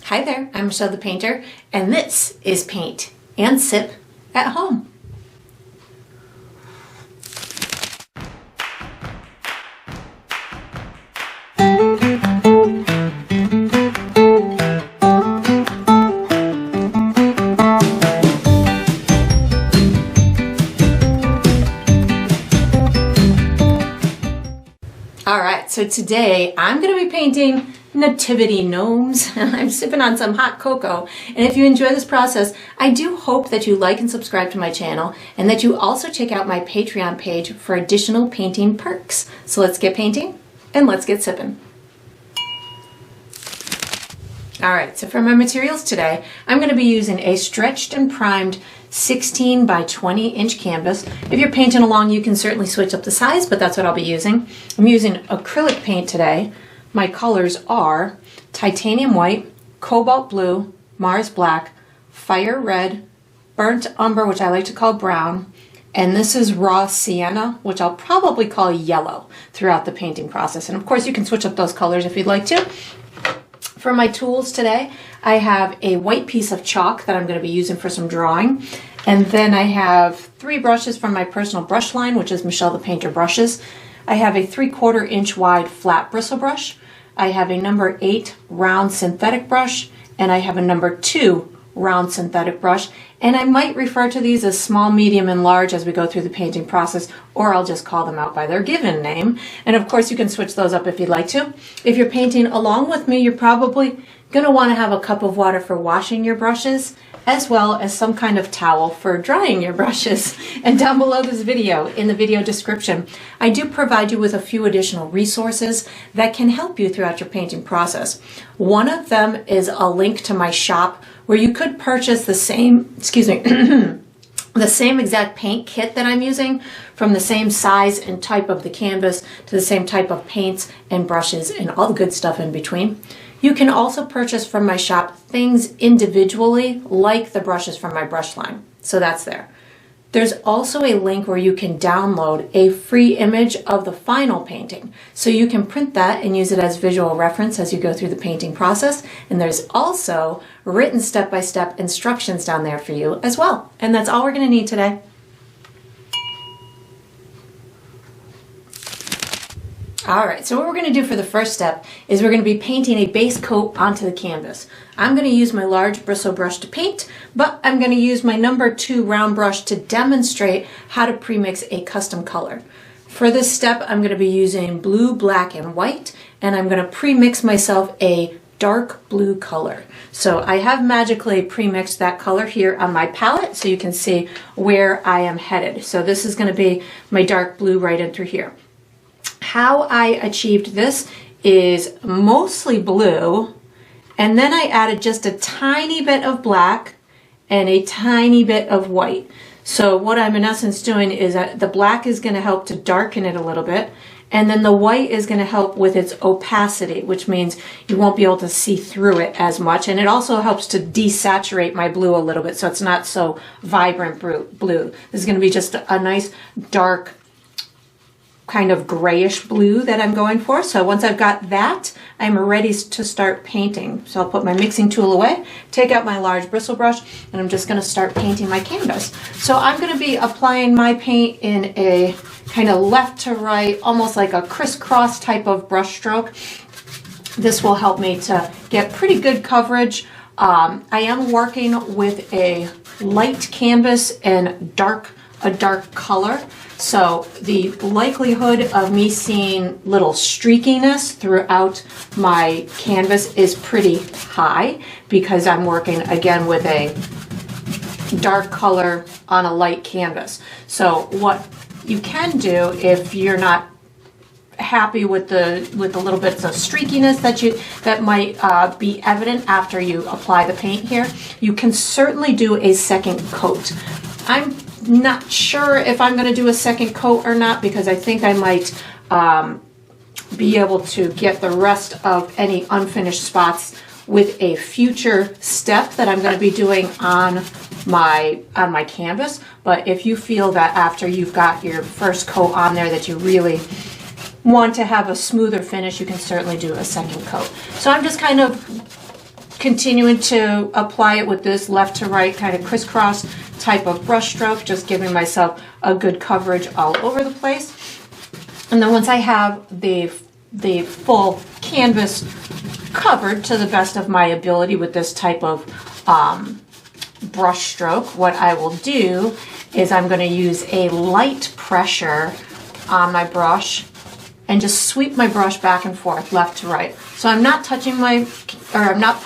Hi there, I'm Michelle the Painter, and this is Paint and Sip at Home. Alright, so today I'm going to be painting Nativity Gnomes. I'm sipping on some hot cocoa, and if you enjoy this process, I do hope that you like and subscribe to my channel, and that you also check out my Patreon page for additional painting perks. So let's get painting, and let's get sipping. Alright, so for my materials today, I'm going to be using a stretched and primed 16 by 20 inch canvas. If you're painting along, you can certainly switch up the size, but that's what I'll be using. I'm using acrylic paint today. My colors are titanium white, cobalt blue, Mars black, fire red, burnt umber, which I like to call brown, and this is raw sienna, which I'll probably call yellow throughout the painting process. And of course, you can switch up those colors if you'd like to. For my tools today, I have a white piece of chalk that I'm going to be using for some drawing. And then I have 3 brushes from my personal brush line, which is Michelle the Painter brushes. I have a 3/4 inch wide flat bristle brush. I have a number 8 round synthetic brush. And I have a number 2 round synthetic brush. And I might refer to these as small, medium, and large as we go through the painting process, or I'll just call them out by their given name. And of course, you can switch those up if you'd like to. If you're painting along with me, you're probably going to want to have a cup of water for washing your brushes, as well as some kind of towel for drying your brushes. And down below this video, in the video description, I do provide you with a few additional resources that can help you throughout your painting process. One of them is a link to my shop where you could purchase the same, the same exact paint kit that I'm using, from the same size and type of the canvas to the same type of paints and brushes and all the good stuff in between. You can also purchase from my shop things individually, like the brushes from my brush line. So that's there. There's also a link where you can download a free image of the final painting. So you can print that and use it as visual reference as you go through the painting process. And there's also written step-by-step instructions down there for you as well. And that's all we're going to need today. Alright, so what we're going to do for the first step is we're going to be painting a base coat onto the canvas. I'm going to use my large bristle brush to paint, but I'm going to use my number 2 round brush to demonstrate how to premix a custom color. For this step, I'm going to be using blue, black, and white, and I'm going to premix myself a dark blue color. So I have magically premixed that color here on my palette so you can see where I am headed. So this is going to be my dark blue right in through here. How I achieved this is mostly blue, and then I added just a tiny bit of black and a tiny bit of white. So what I'm in essence doing is that the black is going to help to darken it a little bit, and then the white is going to help with its opacity, which means you won't be able to see through it as much, and it also helps to desaturate my blue a little bit so it's not so vibrant blue. This is going to be just a nice dark kind of grayish blue that I'm going for. So once I've got that, I'm ready to start painting. So I'll put my mixing tool away, take out my large bristle brush, and I'm just going to start painting my canvas. So I'm going to be applying my paint in a kind of left to right, almost like a crisscross type of brush stroke. This will help me to get pretty good coverage. I am working with a light canvas and a dark color. So the likelihood of me seeing little streakiness throughout my canvas is pretty high because I'm working again with a dark color on a light canvas. So what you can do if you're not happy with the little bits of streakiness that might be evident after you apply the paint here, you can certainly do a second coat. I'm not sure if I'm going to do a second coat or not because I think I might be able to get the rest of any unfinished spots with a future step that I'm going to be doing on my canvas. But if you feel that after you've got your first coat on there that you really want to have a smoother finish, you can certainly do a second coat. So I'm just kind of continuing to apply it with this left to right kind of crisscross type of brush stroke, just giving myself a good coverage all over the place. And then once I have the full canvas covered to the best of my ability with this type of brush stroke, what I will do is I'm going to use a light pressure on my brush and just sweep my brush back and forth, left to right. So I'm not touching I'm not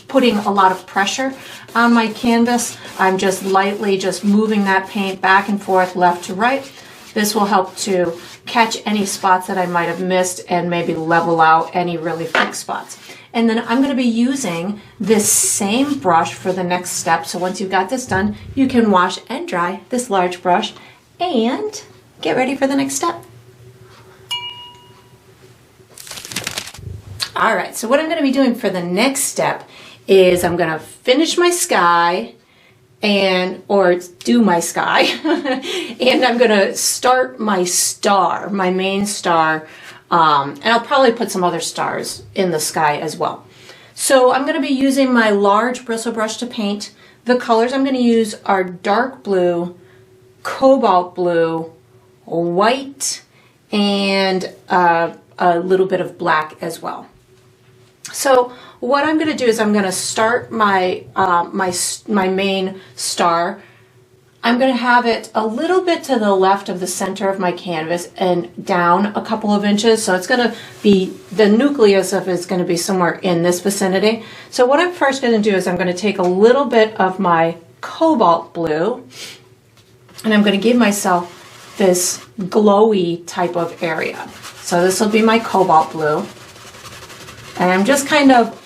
putting a lot of pressure on my canvas. I'm just lightly just moving that paint back and forth, left to right. This will help to catch any spots that I might have missed and maybe level out any really thick spots. And then I'm going to be using this same brush for the next step. So once you've got this done, you can wash and dry this large brush and get ready for the next step. All right, so what I'm going to be doing for the next step is I'm going to finish my sky or do my sky and I'm going to start my star, my main star, and I'll probably put some other stars in the sky as well. So I'm going to be using my large bristle brush to paint. The colors I'm going to use are dark blue, cobalt blue, white, and a little bit of black as well. So what I'm going to do is I'm going to start my my main star. I'm going to have it a little bit to the left of the center of my canvas and down a couple of inches. So it's going to be, the nucleus of it is going to be somewhere in this vicinity. So what I'm first going to do is I'm going to take a little bit of my cobalt blue and I'm going to give myself this glowy type of area. So this will be my cobalt blue. And I'm just kind of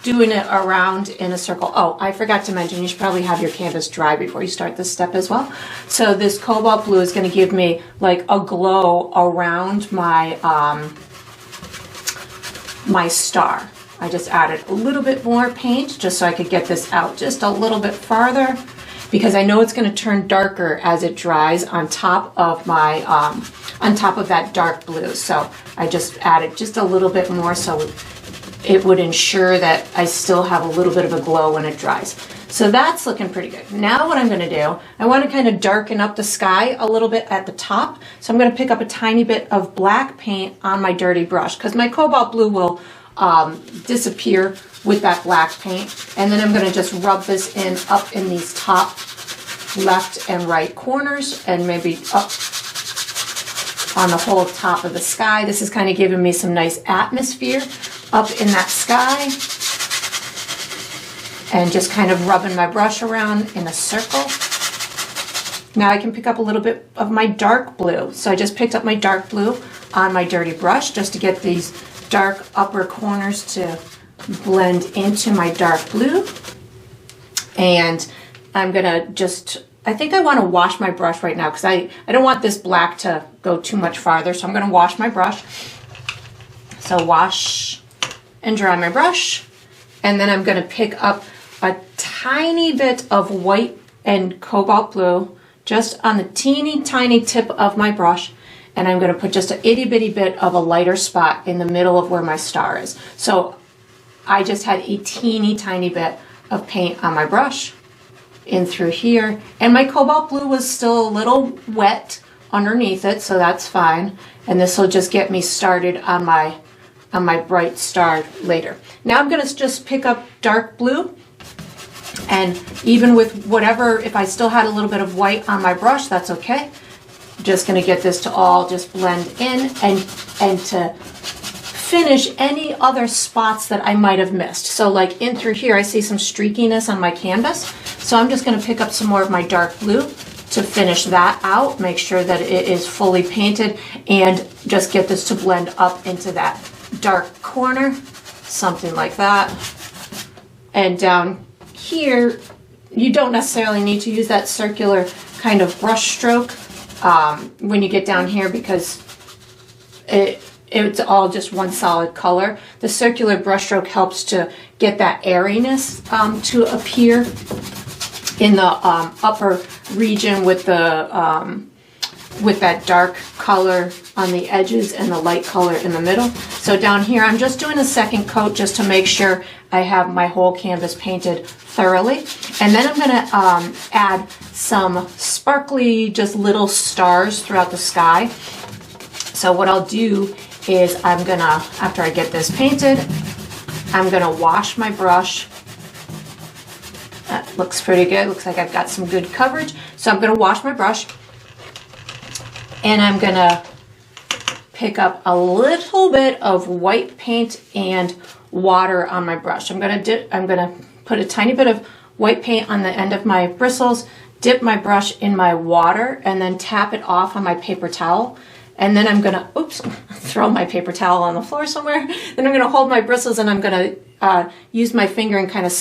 doing it around in a circle. Oh, I forgot to mention, you should probably have your canvas dry before you start this step as well. So this cobalt blue is going to give me like a glow around my my star. I just added a little bit more paint just so I could get this out just a little bit farther, because I know it's going to turn darker as it dries on top of my on top of that dark blue. So I just added just a little bit more so it would ensure that I still have a little bit of a glow when it dries. So that's looking pretty good. Now what I'm going to do, I want to kind of darken up the sky a little bit at the top. So I'm going to pick up a tiny bit of black paint on my dirty brush because my cobalt blue will disappear with that black paint. And then I'm going to just rub this in up in these top left and right corners and maybe up on the whole top of the sky. This is kind of giving me some nice atmosphere up in that sky, and just kind of rubbing my brush around in a circle. Now I can pick up a little bit of my dark blue. So I just picked up my dark blue on my dirty brush just to get these dark upper corners to blend into my dark blue. And I'm gonna just, I think I want to wash my brush right now because I don't want this black to go too much farther. So I'm going to wash my brush. So wash and dry my brush. And then I'm going to pick up a tiny bit of white and cobalt blue just on the teeny tiny tip of my brush. And I'm going to put just an itty bitty bit of a lighter spot in the middle of where my star is. So I just had a teeny tiny bit of paint on my brush in through here, and my cobalt blue was still a little wet underneath it, so that's fine. And this will just get me started on my bright star later. Now I'm going to just pick up dark blue, and even with whatever, if I still had a little bit of white on my brush, that's okay. I'm just going to get this to all just blend in and to finish any other spots that I might have missed. So like in through here I see some streakiness on my canvas, so I'm just going to pick up some more of my dark blue to finish that out, make sure that it is fully painted, and just get this to blend up into that dark corner, something like that. And down here you don't necessarily need to use that circular kind of brush stroke when you get down here, because it's all just one solid color. The circular brushstroke helps to get that airiness to appear in the upper region with the with that dark color on the edges and the light color in the middle. So down here, I'm just doing a second coat just to make sure I have my whole canvas painted thoroughly. And then I'm gonna add some sparkly, just little stars throughout the sky. So what I'll do is I'm gonna, after I get this painted, I'm gonna wash my brush. That looks pretty good. Looks like I've got some good coverage. So I'm gonna wash my brush, and I'm gonna pick up a little bit of white paint and water on my brush. I'm gonna put a tiny bit of white paint on the end of my bristles, dip my brush in my water, and then tap it off on my paper towel. And then I'm gonna, oops, throw my paper towel on the floor somewhere. Then I'm gonna hold my bristles and I'm gonna use my finger and kind of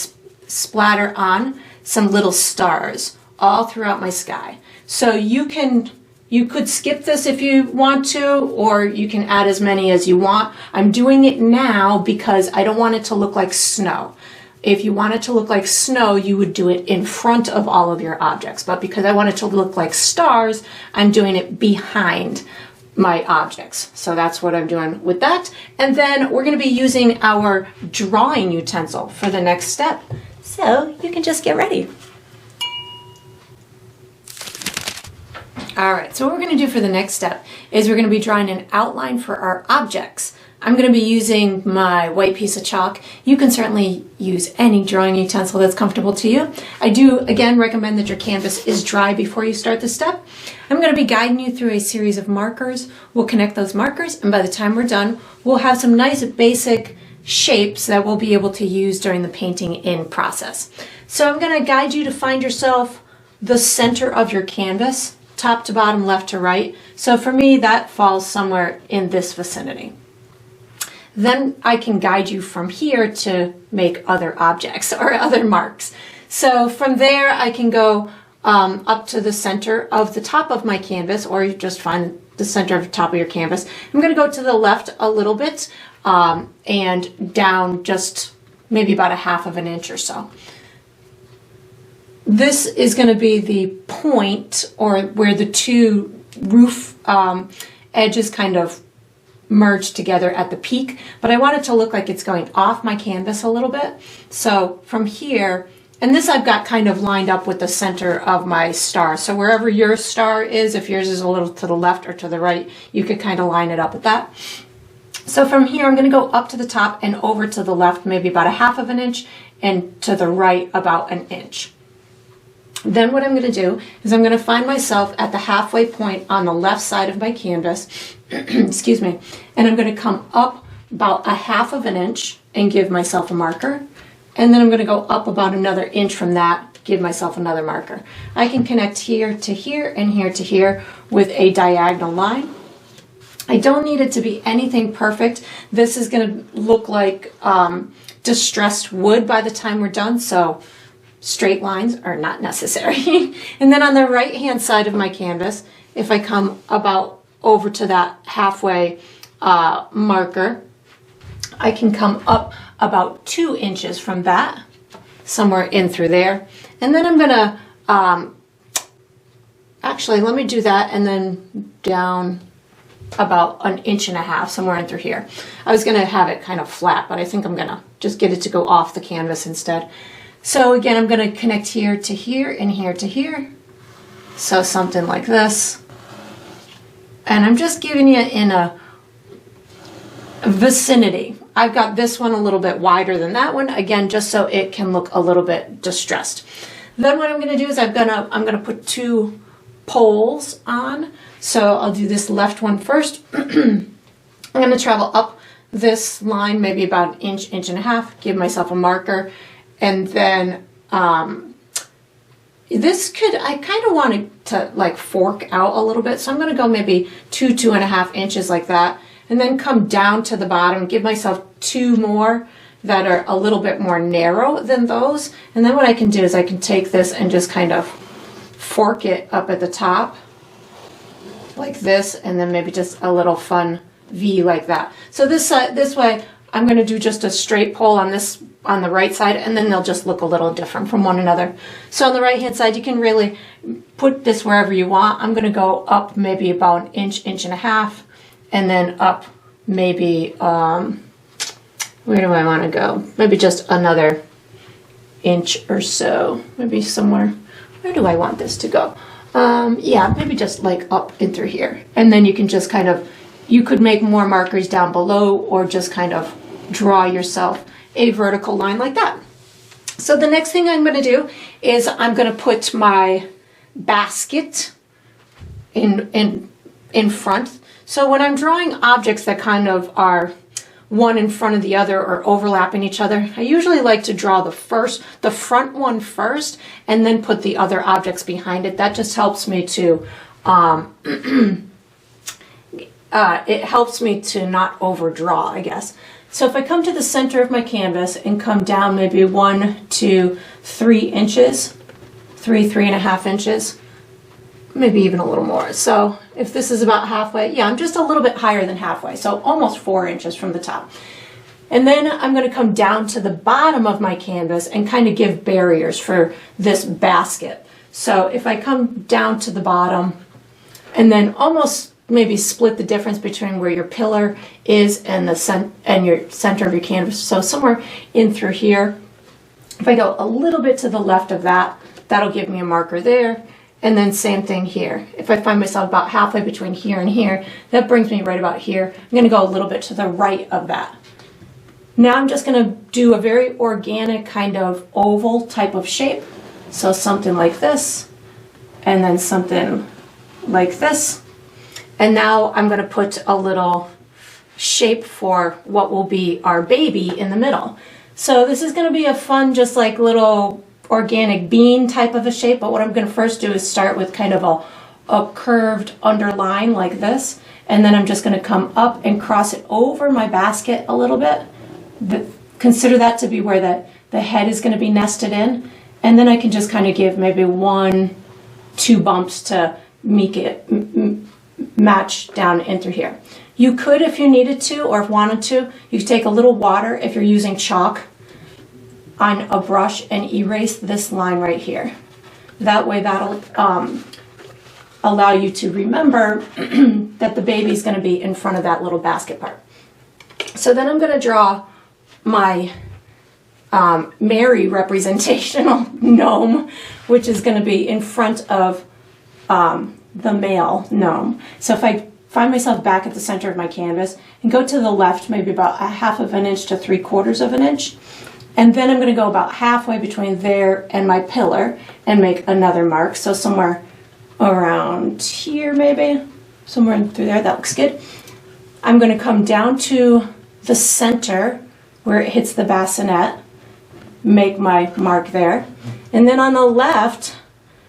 splatter on some little stars all throughout my sky. So you could skip this if you want to, or you can add as many as you want. I'm doing it now because I don't want it to look like snow. If you want it to look like snow, you would do it in front of all of your objects. But because I want it to look like stars, I'm doing it behind my objects. So that's what I'm doing with that. And then we're going to be using our drawing utensil for the next step. So you can just get ready. All right, so what we're going to do for the next step is we're going to be drawing an outline for our objects. I'm going to be using my white piece of chalk. You can certainly use any drawing utensil that's comfortable to you. I do, again, recommend that your canvas is dry before you start this step. I'm going to be guiding you through a series of markers. We'll connect those markers, and by the time we're done, we'll have some nice basic shapes that we'll be able to use during the painting in process. So I'm going to guide you to find yourself the center of your canvas, top to bottom, left to right. So for me, that falls somewhere in this vicinity. Then I can guide you from here to make other objects or other marks. So from there, I can go up to the center of the top of my canvas, or you just find the center of the top of your canvas. I'm going to go to the left a little bit and down just maybe about a half of an inch or so. This is going to be the point, or where the two roof edges kind of merge together at the peak, but I want it to look like it's going off my canvas a little bit. So from here, and this I've got kind of lined up with the center of my star. So wherever your star is, if yours is a little to the left or to the right, you could kind of line it up with that. So from here, I'm going to go up to the top and over to the left, maybe about a half of an inch, and to the right about an inch. Then what I'm going to do is I'm going to find myself at the halfway point on the left side of my canvas, excuse me, and I'm going to come up about a half of an inch and give myself a marker. And then I'm going to go up about another inch from that, give myself another marker. I can connect here to here and here to here with a diagonal line. I don't need it to be anything perfect. This is going to look like distressed wood by the time we're done, so straight lines are not necessary. And then on the right hand side of my canvas, if I come about over to that halfway marker, I can come up about 2 inches from that, somewhere in through there. And then I'm gonna, actually let me do that and then down about 1.5 inches, somewhere in through here. I was gonna have it kind of flat, but I think I'm gonna just get it to go off the canvas instead. So again, I'm going to connect here to here and here to here. So something like this. And I'm just giving you in a vicinity. I've got this one a little bit wider than that one, again, just so it can look a little bit distressed. Then what I'm going to do is I'm going to put 2 poles on. So I'll do this left one first. I'm going to travel up this line, maybe about 1 inch, 1.5 inches, give myself a marker. And then I kind of want it to like fork out a little bit. So I'm going to go maybe 2.5 inches like that. And then come down to the bottom, give myself 2 more that are a little bit more narrow than those. And then what I can do is I can take this and just kind of fork it up at the top like this. And then maybe just a little fun V like that. So this way I'm going to do just a straight pull on this, on the right side, and then they'll just look a little different from one another. So on the right hand side, you can really put this wherever you want. I'm going to go up maybe about an inch, inch and a half, and then up maybe, where do I want to go? Maybe just another inch or so, maybe somewhere. Where do I want this to go? Yeah, maybe just like up and through here. And then you can just kind of, you could make more markers down below or just kind of draw yourself a vertical line like that. So the next thing I'm going to do is I'm going to put my basket in front. So when I'm drawing objects that kind of are one in front of the other or overlapping each other, I usually like to draw the front one first and then put the other objects behind it. That just helps me to it helps me to not overdraw, I guess. So if I come to the center of my canvas and come down maybe 1, 2, 3 inches, 3.5 inches, maybe even a little more. So if this is about halfway, yeah, I'm just a little bit higher than halfway, so almost 4 inches from the top. And then I'm going to come down to the bottom of my canvas and kind of give barriers for this basket. So if I come down to the bottom and then almost maybe split the difference between where your pillar is and your center of your canvas. So somewhere in through here. If I go a little bit to the left of that, that'll give me a marker there. And then same thing here. If I find myself about halfway between here and here, that brings me right about here. I'm going to go a little bit to the right of that. Now I'm just going to do a very organic kind of oval type of shape. So something like this, and then something like this. And now I'm going to put a little shape for what will be our baby in the middle. So this is going to be a fun, just like little organic bean type of a shape. But what I'm going to first do is start with kind of a curved underline like this. And then I'm just going to come up and cross it over my basket a little bit. Consider that to be where the head is going to be nested in. And then I can just kind of give maybe 1, 2 bumps to make it match down in through here. You could, if you needed to or if wanted to, you could take a little water if you're using chalk on a brush and erase this line right here. That way that'll allow you to remember that the baby's going to be in front of that little basket part. So then I'm going to draw my Mary representational gnome, which is going to be in front of the male gnome. So if I find myself back at the center of my canvas and go to the left, maybe about 1/2 inch to 3/4 inch, and then I'm going to go about halfway between there and my pillar and make another mark. So somewhere around here, maybe somewhere in through there. That looks good. I'm going to come down to the center where it hits the bassinet, make my mark there, and then on the left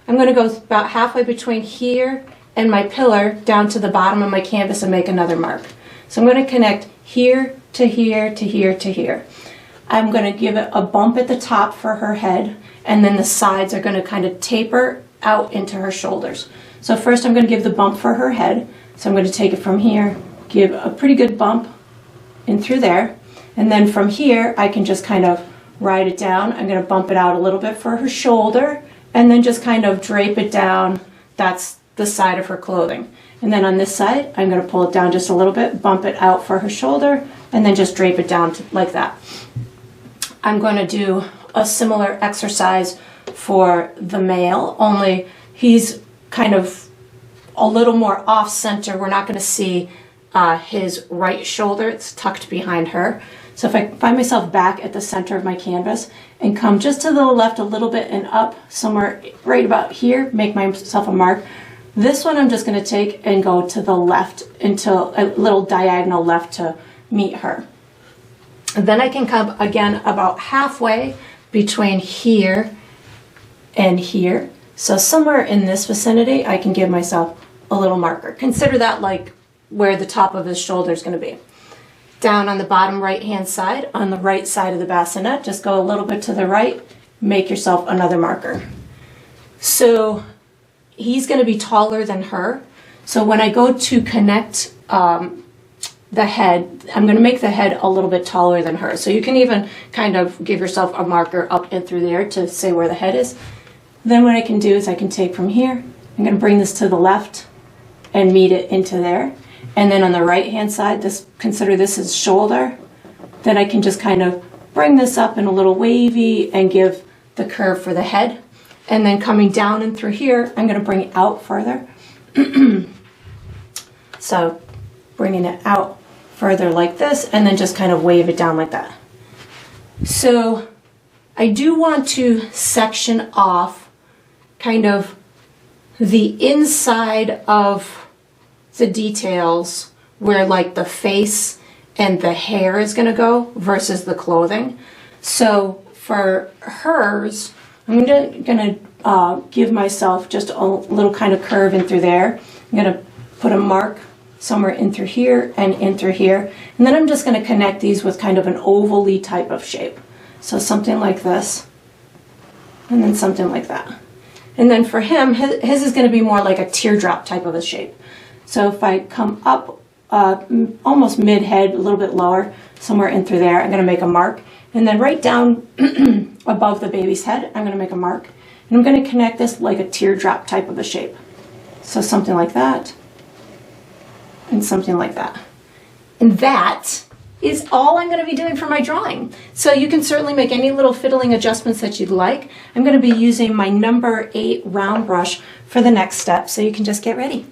I'm going to go about halfway between here and my pillar down to the bottom of my canvas and make another mark. So I'm going to connect here to here to here to here. I'm going to give it a bump at the top for her head, and then the sides are going to kind of taper out into her shoulders. So first I'm going to give the bump for her head. So I'm going to take it from here, give a pretty good bump in through there, and then from here I can just kind of ride it down. I'm going to bump it out a little bit for her shoulder, and then just kind of drape it down. That's the side of her clothing. And then on this side, I'm going to pull it down just a little bit, bump it out for her shoulder, and then just drape it down like that. I'm going to do a similar exercise for the male, only he's kind of a little more off center. We're not going to see his right shoulder. It's tucked behind her. So if I find myself back at the center of my canvas and come just to the left a little bit and up somewhere right about here, make myself a mark. This one I'm just going to take and go to the left until a little diagonal left to meet her. And then I can come again about halfway between here and here. So somewhere in this vicinity, I can give myself a little marker. Consider that like where the top of his shoulder is going to be. Down on the bottom right hand side, on the right side of the bassinet, just go a little bit to the right, make yourself another marker. So he's going to be taller than her. So when I go to connect the head, I'm going to make the head a little bit taller than her. So you can even kind of give yourself a marker up and through there to say where the head is. Then what I can do is I can take from here, I'm going to bring this to the left and meet it into there. And then on the right hand side, consider this as shoulder. Then I can just kind of bring this up in a little wavy and give the curve for the head. And then coming down and through here, I'm going to bring it out further. So bringing it out further like this, and then just kind of wave it down like that. So I do want to section off kind of the inside of the details where like the face and the hair is going to go versus the clothing. So for hers, I'm going to give myself just a little kind of curve in through there. I'm going to put a mark somewhere in through here and in through here. And then I'm just going to connect these with kind of an oval-y type of shape. So something like this, and then something like that. And then for him, his is going to be more like a teardrop type of a shape. So if I come up almost mid-head, a little bit lower, somewhere in through there, I'm going to make a mark. And then right down above the baby's head, I'm going to make a mark. And I'm going to connect this like a teardrop type of a shape. So something like that, and something like that. And that is all I'm going to be doing for my drawing. So you can certainly make any little fiddling adjustments that you'd like. I'm going to be using my number 8 round brush for the next step, so you can just get ready.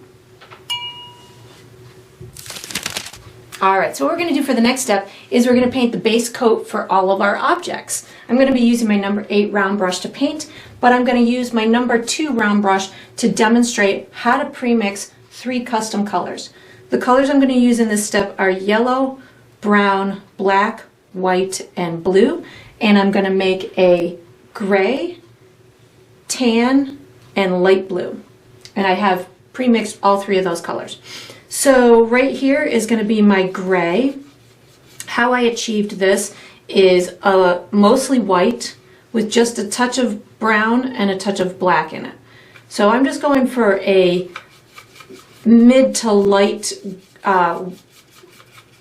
All right, so what we're going to do for the next step is we're going to paint the base coat for all of our objects. I'm going to be using my number 8 round brush to paint, but I'm going to use my number 2 round brush to demonstrate how to pre-mix 3 custom colors. The colors I'm going to use in this step are yellow, brown, black, white, and blue. And I'm going to make a gray, tan, and light blue. And I have pre-mixed all 3 of those colors. So right here is going to be my gray. How I achieved this is mostly white with just a touch of brown and a touch of black in it. So I'm just going for a mid to light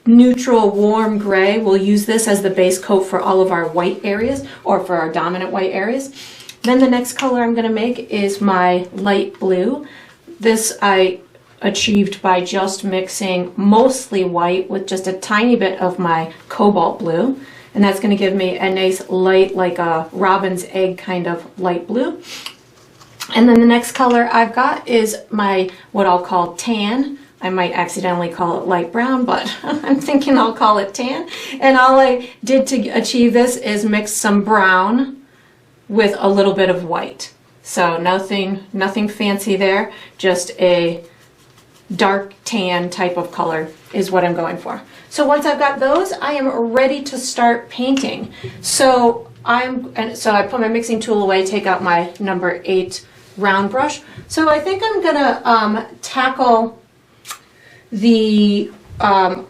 neutral warm gray. We'll use this as the base coat for all of our white areas, or for our dominant white areas. Then the next color I'm going to make is my light blue. This I achieved by just mixing mostly white with just a tiny bit of my cobalt blue, and that's going to give me a nice light, like a robin's egg kind of light blue. And then the next color I've got is my, what I'll call tan. I might accidentally call it light brown, but I'm thinking I'll call it tan. And all I did to achieve this is mix some brown with a little bit of white. So nothing fancy there, just a dark tan type of color is what I'm going for. So once I've got those, I am ready to start painting. So I put my mixing tool away, take out my number 8 round brush. So I think I'm gonna tackle the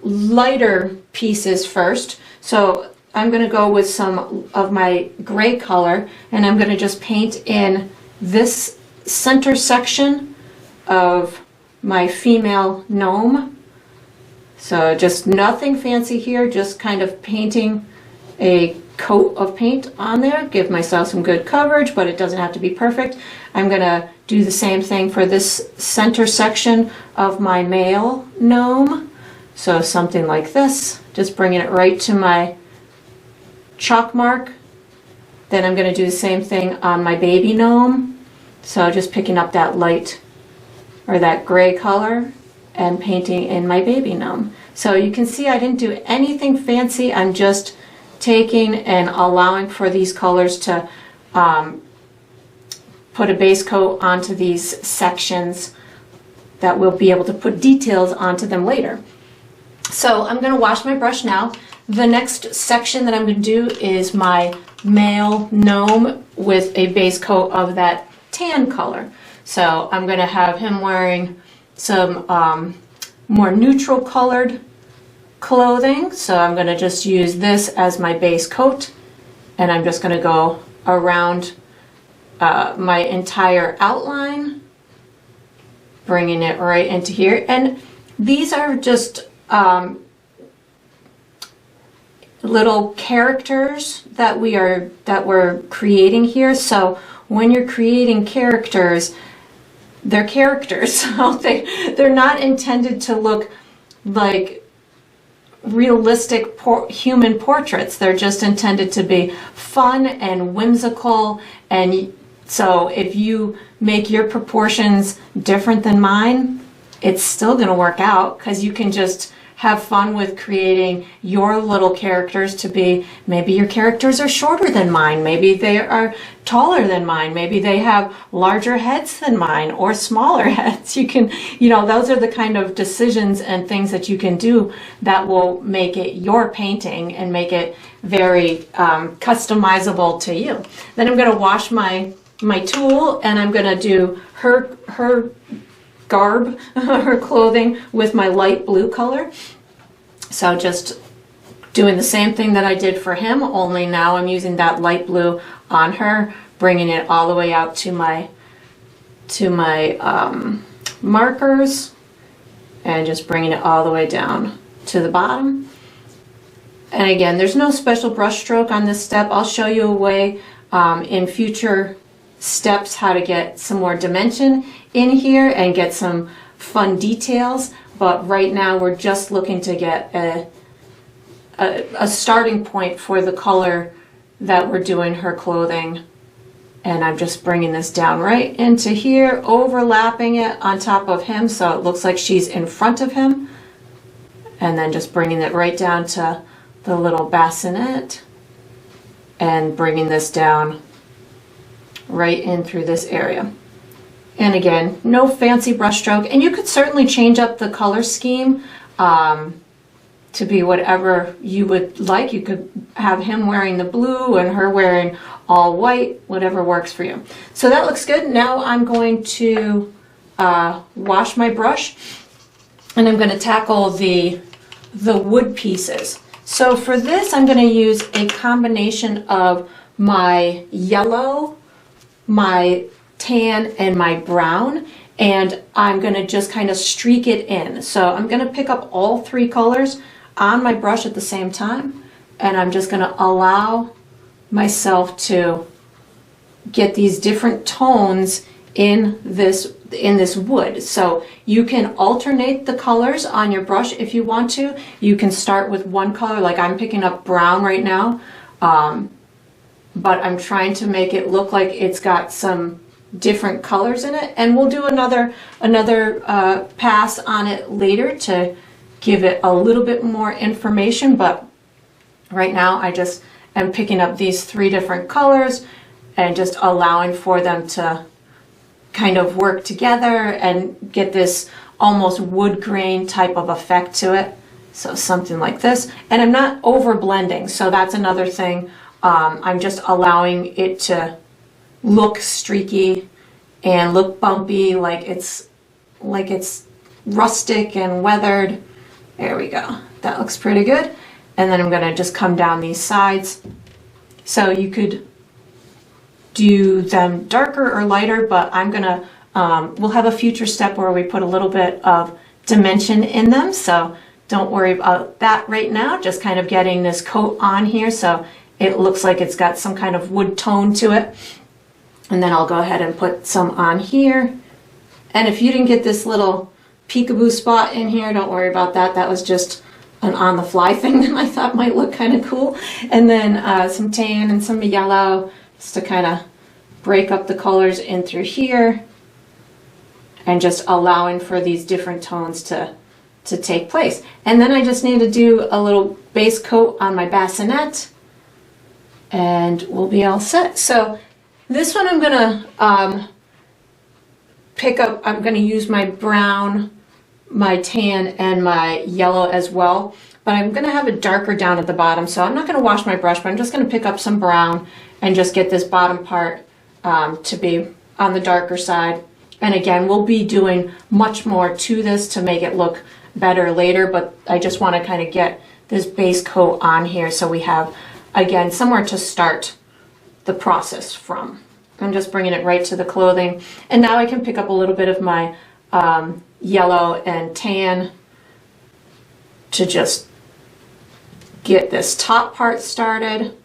lighter pieces first. So I'm gonna go with some of my gray color, and I'm gonna just paint in this center section of my female gnome. So just nothing fancy here, just kind of painting a coat of paint on there, give myself some good coverage, but it doesn't have to be perfect. I'm gonna do the same thing for this center section of my male gnome. So something like this, just bringing it right to my chalk mark. Then I'm gonna do the same thing on my baby gnome. So just picking up that light or that gray color and painting in my baby gnome. So you can see I didn't do anything fancy. I'm just taking and allowing for these colors to put a base coat onto these sections that we'll be able to put details onto them later. So I'm going to wash my brush now. The next section that I'm going to do is my male gnome with a base coat of that tan color. So I'm going to have him wearing some more neutral colored clothing. So I'm going to just use this as my base coat, and I'm just going to go around my entire outline, bringing it right into here. And these are just little characters that we're creating here. So when you're creating characters, they're characters. So they're not intended to look like realistic human portraits. They're just intended to be fun and whimsical. And so if you make your proportions different than mine, it's still going to work out, because you can just have fun with creating your little characters to be, maybe your characters are shorter than mine, maybe they are taller than mine, maybe they have larger heads than mine or smaller heads. You can, those are the kind of decisions and things that you can do that will make it your painting and make it very customizable to you. Then I'm going to wash my tool, and I'm going to do her garb, her clothing, with my light blue color. So just doing the same thing that I did for him, only now I'm using that light blue on her, bringing it all the way out to my markers, and just bringing it all the way down to the bottom. And again, there's no special brush stroke on this step. I'll show you a way in future steps how to get some more dimension in here and get some fun details, but right now we're just looking to get a starting point for the color that we're doing her clothing. And I'm just bringing this down right into here, overlapping it on top of him so it looks like she's in front of him, and then just bringing it right down to the little bassinet and bringing this down right in through this area. And again, no fancy brush stroke, and you could certainly change up the color scheme to be whatever you would like. You could have him wearing the blue and her wearing all white, whatever works for you. So that looks good. Now I'm going to wash my brush, and I'm going to tackle the wood pieces. So for this, I'm going to use a combination of my yellow, my tan, and my brown, and I'm going to just kind of streak it in. So I'm going to pick up all three colors on my brush at the same time, and I'm just going to allow myself to get these different tones in this wood. So you can alternate the colors on your brush if you want to. You can start with one color, like I'm picking up brown right now, but I'm trying to make it look like it's got some different colors in it, and we'll do another pass on it later to give it a little bit more information. But right now I just am picking up these three different colors and just allowing for them to kind of work together and get this almost wood grain type of effect to it. So something like this, and I'm not over blending, so that's another thing. I'm just allowing it to look streaky and look bumpy, like it's rustic and weathered. There we go. That looks pretty good. And then I'm going to just come down these sides. So you could do them darker or lighter, but I'm going to, we'll have a future step where we put a little bit of dimension in them. So don't worry about that right now. Just kind of getting this coat on here so it looks like it's got some kind of wood tone to it. And then I'll go ahead and put some on here. And if you didn't get this little peekaboo spot in here, don't worry about that. That was just an on-the-fly thing that I thought might look kind of cool. And then some tan and some yellow, just to kind of break up the colors in through here, and just allowing for these different tones to take place. And then I just need to do a little base coat on my bassinet, and we'll be all set. So this one I'm gonna pick up, I'm gonna use my brown, my tan, and my yellow as well, but I'm gonna have it darker down at the bottom. So I'm not gonna wash my brush, but I'm just gonna pick up some brown and just get this bottom part to be on the darker side. And again, we'll be doing much more to this to make it look better later, but I just want to kind of get this base coat on here so we have, again, somewhere to start the process from. I'm just bringing it right to the clothing. And now I can pick up a little bit of my yellow and tan to just get this top part started.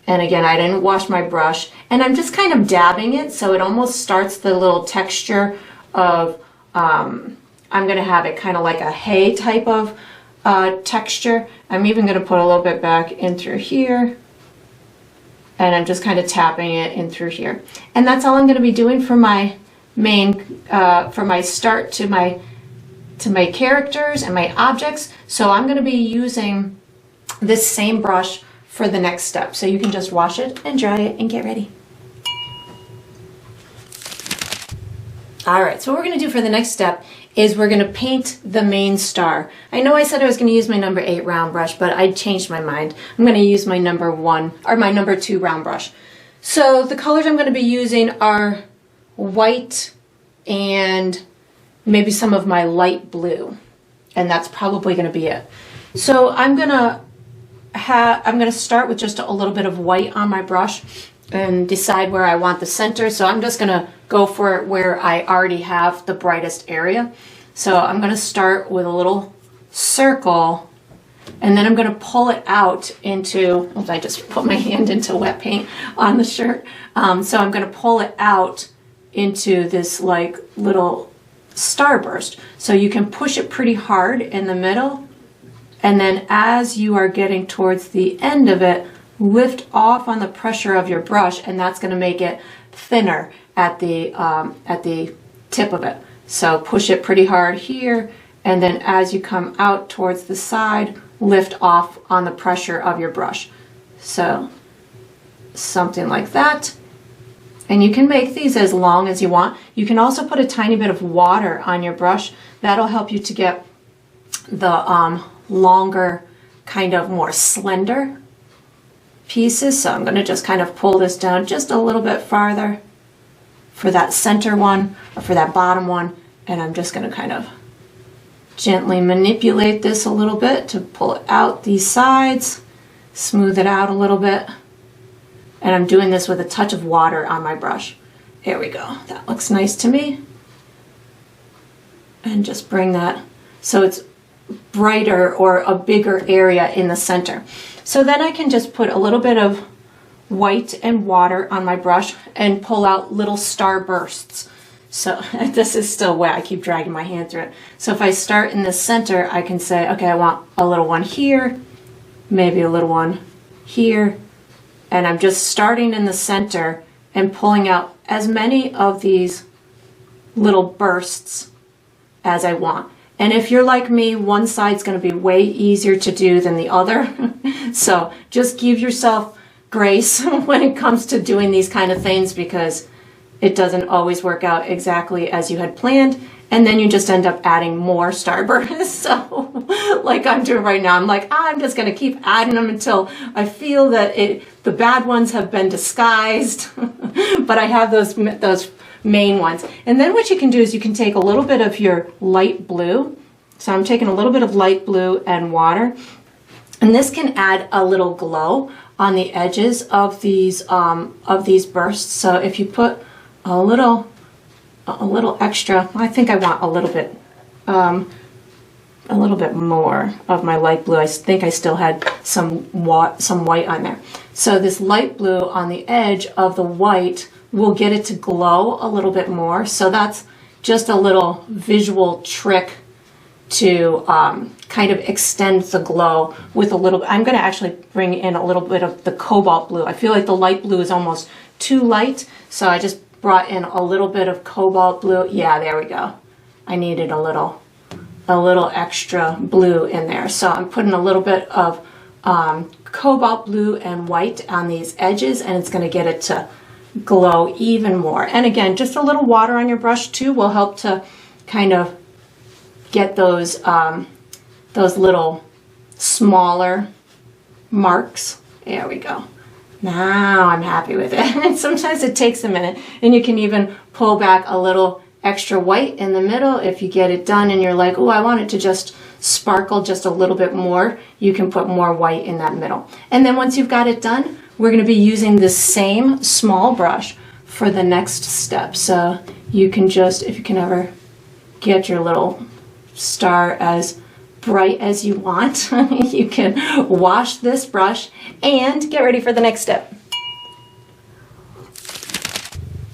And again, I didn't wash my brush, and I'm just kind of dabbing it so it almost starts the little texture of, I'm going to have it kind of like a hay type of texture. I'm even going to put a little bit back in through here, and I'm just kind of tapping it in through here. And that's all I'm going to be doing for my main, for my start to my characters and my objects. So I'm going to be using this same brush for the next step. So you can just wash it and dry it and get ready. All right, so what we're going to do for the next step is we're going to paint the main star. I know I said I was going to use my number 8 round brush, but I changed my mind. I'm going to use my number 1 or my number 2 round brush. So the colors I'm going to be using are white and maybe some of my light blue, and that's probably going to be it. So I'm going to start with just a little bit of white on my brush and decide where I want the center. So I'm just going to go for it where I already have the brightest area. So I'm going to start with a little circle, and then I'm going to pull it out into, oops, I just put my hand into wet paint on the shirt. So I'm going to pull it out into this like little starburst. So you can push it pretty hard in the middle, and then as you are getting towards the end of it, lift off on the pressure of your brush, and that's going to make it thinner at the tip of it. So push it pretty hard here, and then as you come out towards the side, lift off on the pressure of your brush. So something like that. And you can make these as long as you want. You can also put a tiny bit of water on your brush. That'll help you to get the longer, kind of more slender pieces. So I'm going to just kind of pull this down just a little bit farther for that center one or for that bottom one, and I'm just going to kind of gently manipulate this a little bit to pull it out these sides, smooth it out a little bit, and I'm doing this with a touch of water on my brush. There we go. That looks nice to me. And just bring that so it's brighter or a bigger area in the center. So then I can just put a little bit of white and water on my brush and pull out little star bursts. So this is still wet. I keep dragging my hand through it. So if I start in the center, I can say, okay, I want a little one here, maybe a little one here, and I'm just starting in the center and pulling out as many of these little bursts as I want. And if you're like me, one side's going to be way easier to do than the other. So just give yourself grace when it comes to doing these kind of things, because it doesn't always work out exactly as you had planned. And then you just end up adding more starbursts. So like I'm doing right now, I'm like, I'm just going to keep adding them until I feel that the bad ones have been disguised. But I have those main ones. And then what you can do is you can take a little bit of your light blue. So I'm taking a little bit of light blue and water, and this can add a little glow on the edges of these bursts. So if you put a little extra, I think I want a little bit more of my light blue. I think I still had some white on there. So this light blue on the edge of the white will get it to glow a little bit more. So that's just a little visual trick to kind of extend the glow with a little. I'm going to actually bring in a little bit of the cobalt blue. I feel like the light blue is almost too light, so I just brought in a little bit of cobalt blue. Yeah, there we go. I needed a little extra blue in there. So I'm putting a little bit of cobalt blue and white on these edges, and it's going to get it to glow even more. And again, just a little water on your brush too will help to kind of get those little smaller marks. There we go. Now I'm happy with it. And sometimes it takes a minute, and you can even pull back a little extra white in the middle if you get it done and you're like, oh, I want it to just sparkle just a little bit more. You can put more white in that middle. And then once you've got it done, we're going to be using the same small brush for the next step. So you can just, if you can ever get your little star as bright as you want. You can wash this brush and get ready for the next step.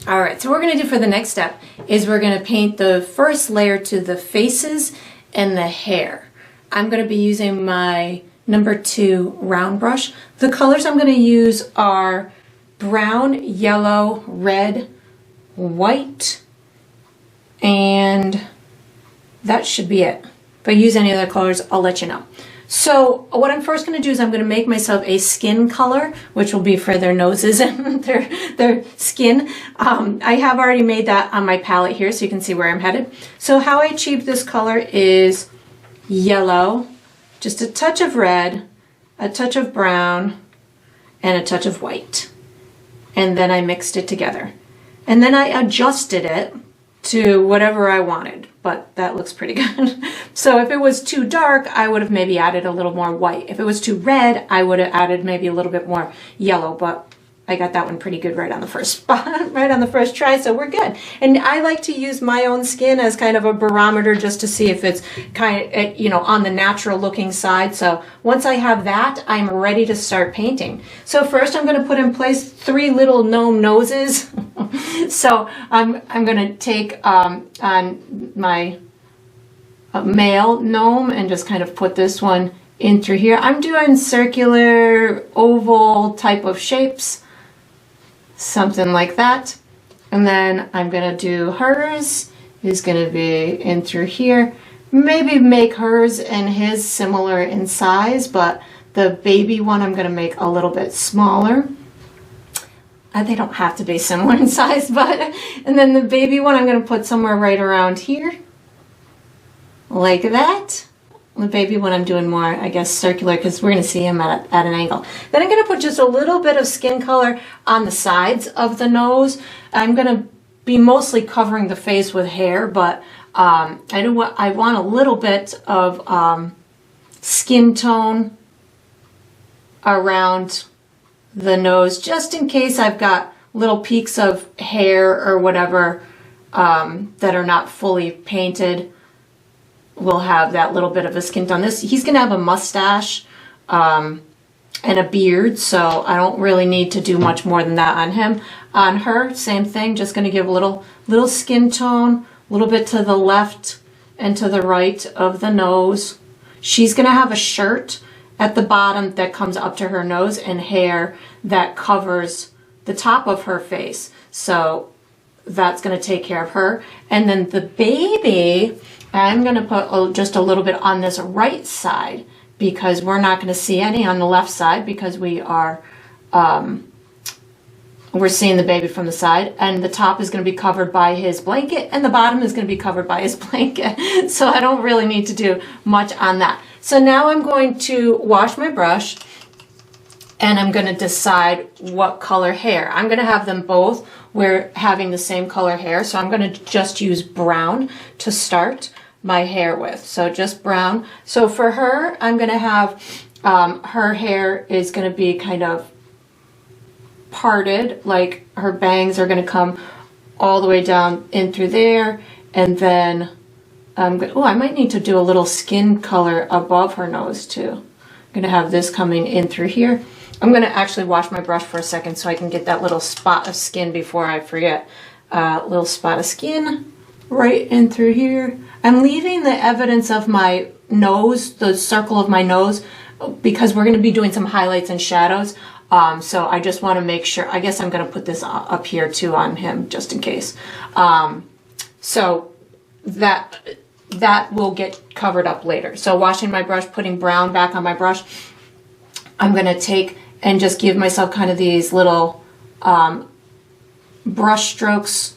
All right, so what we're gonna do for the next step is we're gonna paint the first layer to the faces and the hair. I'm gonna be using my number 2 round brush. The colors I'm gonna use are brown, yellow, red, white, and that should be it. If I use any other colors, I'll let you know. So what I'm first going to do is I'm going to make myself a skin color, which will be for their noses and their skin. I have already made that on my palette here, so you can see where I'm headed. So how I achieved this color is yellow, just a touch of red, a touch of brown, and a touch of white. And then I mixed it together. And then I adjusted it to whatever I wanted, but that looks pretty good. So if it was too dark, I would have maybe added a little more white. If it was too red, I would have added maybe a little bit more yellow, but I got that one pretty good right on the first spot, right on the first try, so we're good. And I like to use my own skin as kind of a barometer just to see if it's kind of, you know, on the natural looking side. So once I have that, I'm ready to start painting. So first I'm going to put in place 3 little gnome noses. So I'm going to take on my male gnome and just kind of put this one in through here. I'm doing circular, oval type of shapes. Something like that. And then I'm going to do hers. Is going to be in through here. Maybe make hers and his similar in size, but the baby one I'm going to make a little bit smaller. They don't have to be similar in size, but, and then the baby one I'm going to put somewhere right around here. Like that. The baby one I'm doing more, I guess, circular because we're going to see him at an angle. Then I'm going to put just a little bit of skin color on the sides of the nose. I'm going to be mostly covering the face with hair, but I want a little bit of skin tone around the nose, just in case I've got little peaks of hair or whatever that are not fully painted. We'll have that little bit of a skin tone. He's going to have a mustache and a beard, so I don't really need to do much more than that on him. On her, same thing, just going to give a little skin tone, a little bit to the left and to the right of the nose. She's going to have a shirt at the bottom that comes up to her nose and hair that covers the top of her face. So that's going to take care of her. And then the baby, I'm going to put just a little bit on this right side because we're not going to see any on the left side because we're seeing the baby from the side, and the top is going to be covered by his blanket and the bottom is going to be covered by his blanket. So I don't really need to do much on that. So now I'm going to wash my brush and I'm going to decide what color hair. I'm going to have them both having the same color hair, so I'm going to just use brown to start my hair with. So just brown. So for her, I'm going to have her hair is going to be kind of parted, like her bangs are going to come all the way down in through there, and then I might need to do a little skin color above her nose too. I'm going to have this coming in through here. I'm going to actually wash my brush for a second so I can get that little spot of skin before I forget. Little spot of skin right in through here. I'm leaving the evidence of my nose, the circle of my nose, because we're going to be doing some highlights and shadows. So I just want to make sure. I guess I'm going to put this up here too on him just in case. So that will get covered up later. So washing my brush, putting brown back on my brush, I'm going to take and just give myself kind of these little brush strokes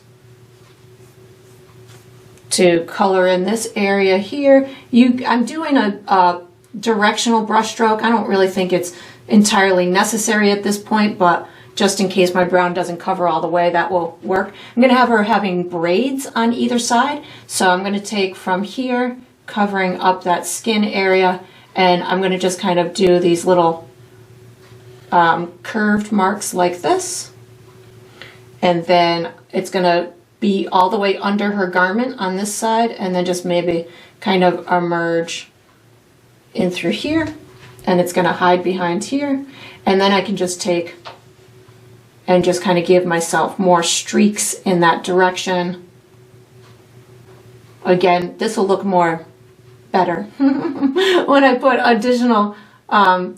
to color in this area here. I'm doing a directional brush stroke. I don't really think it's entirely necessary at this point, but just in case my brown doesn't cover all the way, that will work. I'm going to have her having braids on either side. So I'm going to take from here, covering up that skin area, and I'm going to just kind of do these little curved marks like this. And then it's going to be all the way under her garment on this side, and then just maybe kind of emerge in through here, and it's going to hide behind here. And then I can just take and just kind of give myself more streaks in that direction. Again, this will look more better when I put additional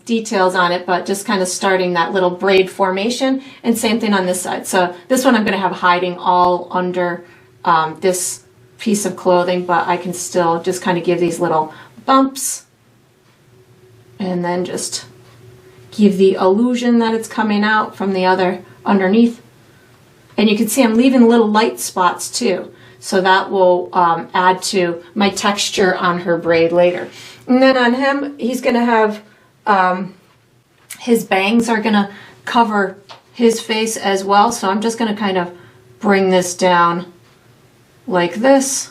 details on it, but just kind of starting that little braid formation, and same thing on this side. So this one I'm going to have hiding all under this piece of clothing, but I can still just kind of give these little bumps and then just give the illusion that it's coming out from the other underneath. And you can see I'm leaving little light spots too, so that will add to my texture on her braid later. And then on him, he's going to have his bangs are going to cover his face as well, so I'm just going to kind of bring this down like this,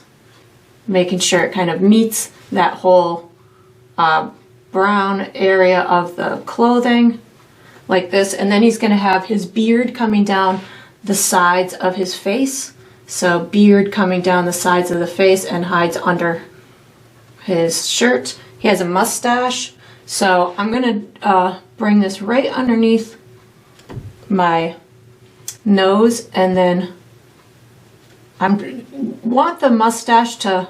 making sure it kind of meets that whole brown area of the clothing like this. And then he's going to have his beard coming down the sides of his face. So beard coming down the sides of the face and hides under his shirt. He has a mustache. So I'm going to bring this right underneath my nose, and then I want the mustache to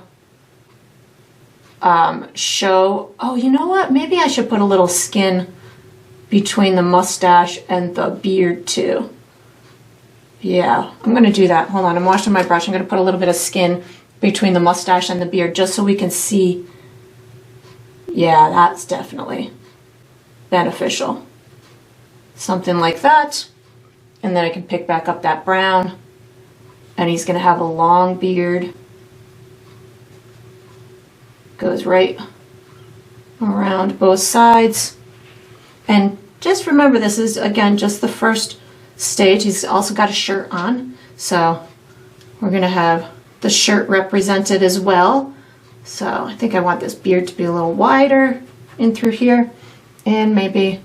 show, oh, you know what? Maybe I should put a little skin between the mustache and the beard too. Yeah, I'm going to do that. Hold on, I'm washing my brush. I'm going to put a little bit of skin between the mustache and the beard just so we can see. Yeah, that's definitely beneficial. Something like that. And then I can pick back up that brown. And he's going to have a long beard. Goes right around both sides. And just remember, this is, again, just the first stage. He's also got a shirt on. So we're going to have the shirt represented as well. So I think I want this beard to be a little wider in through here, and maybe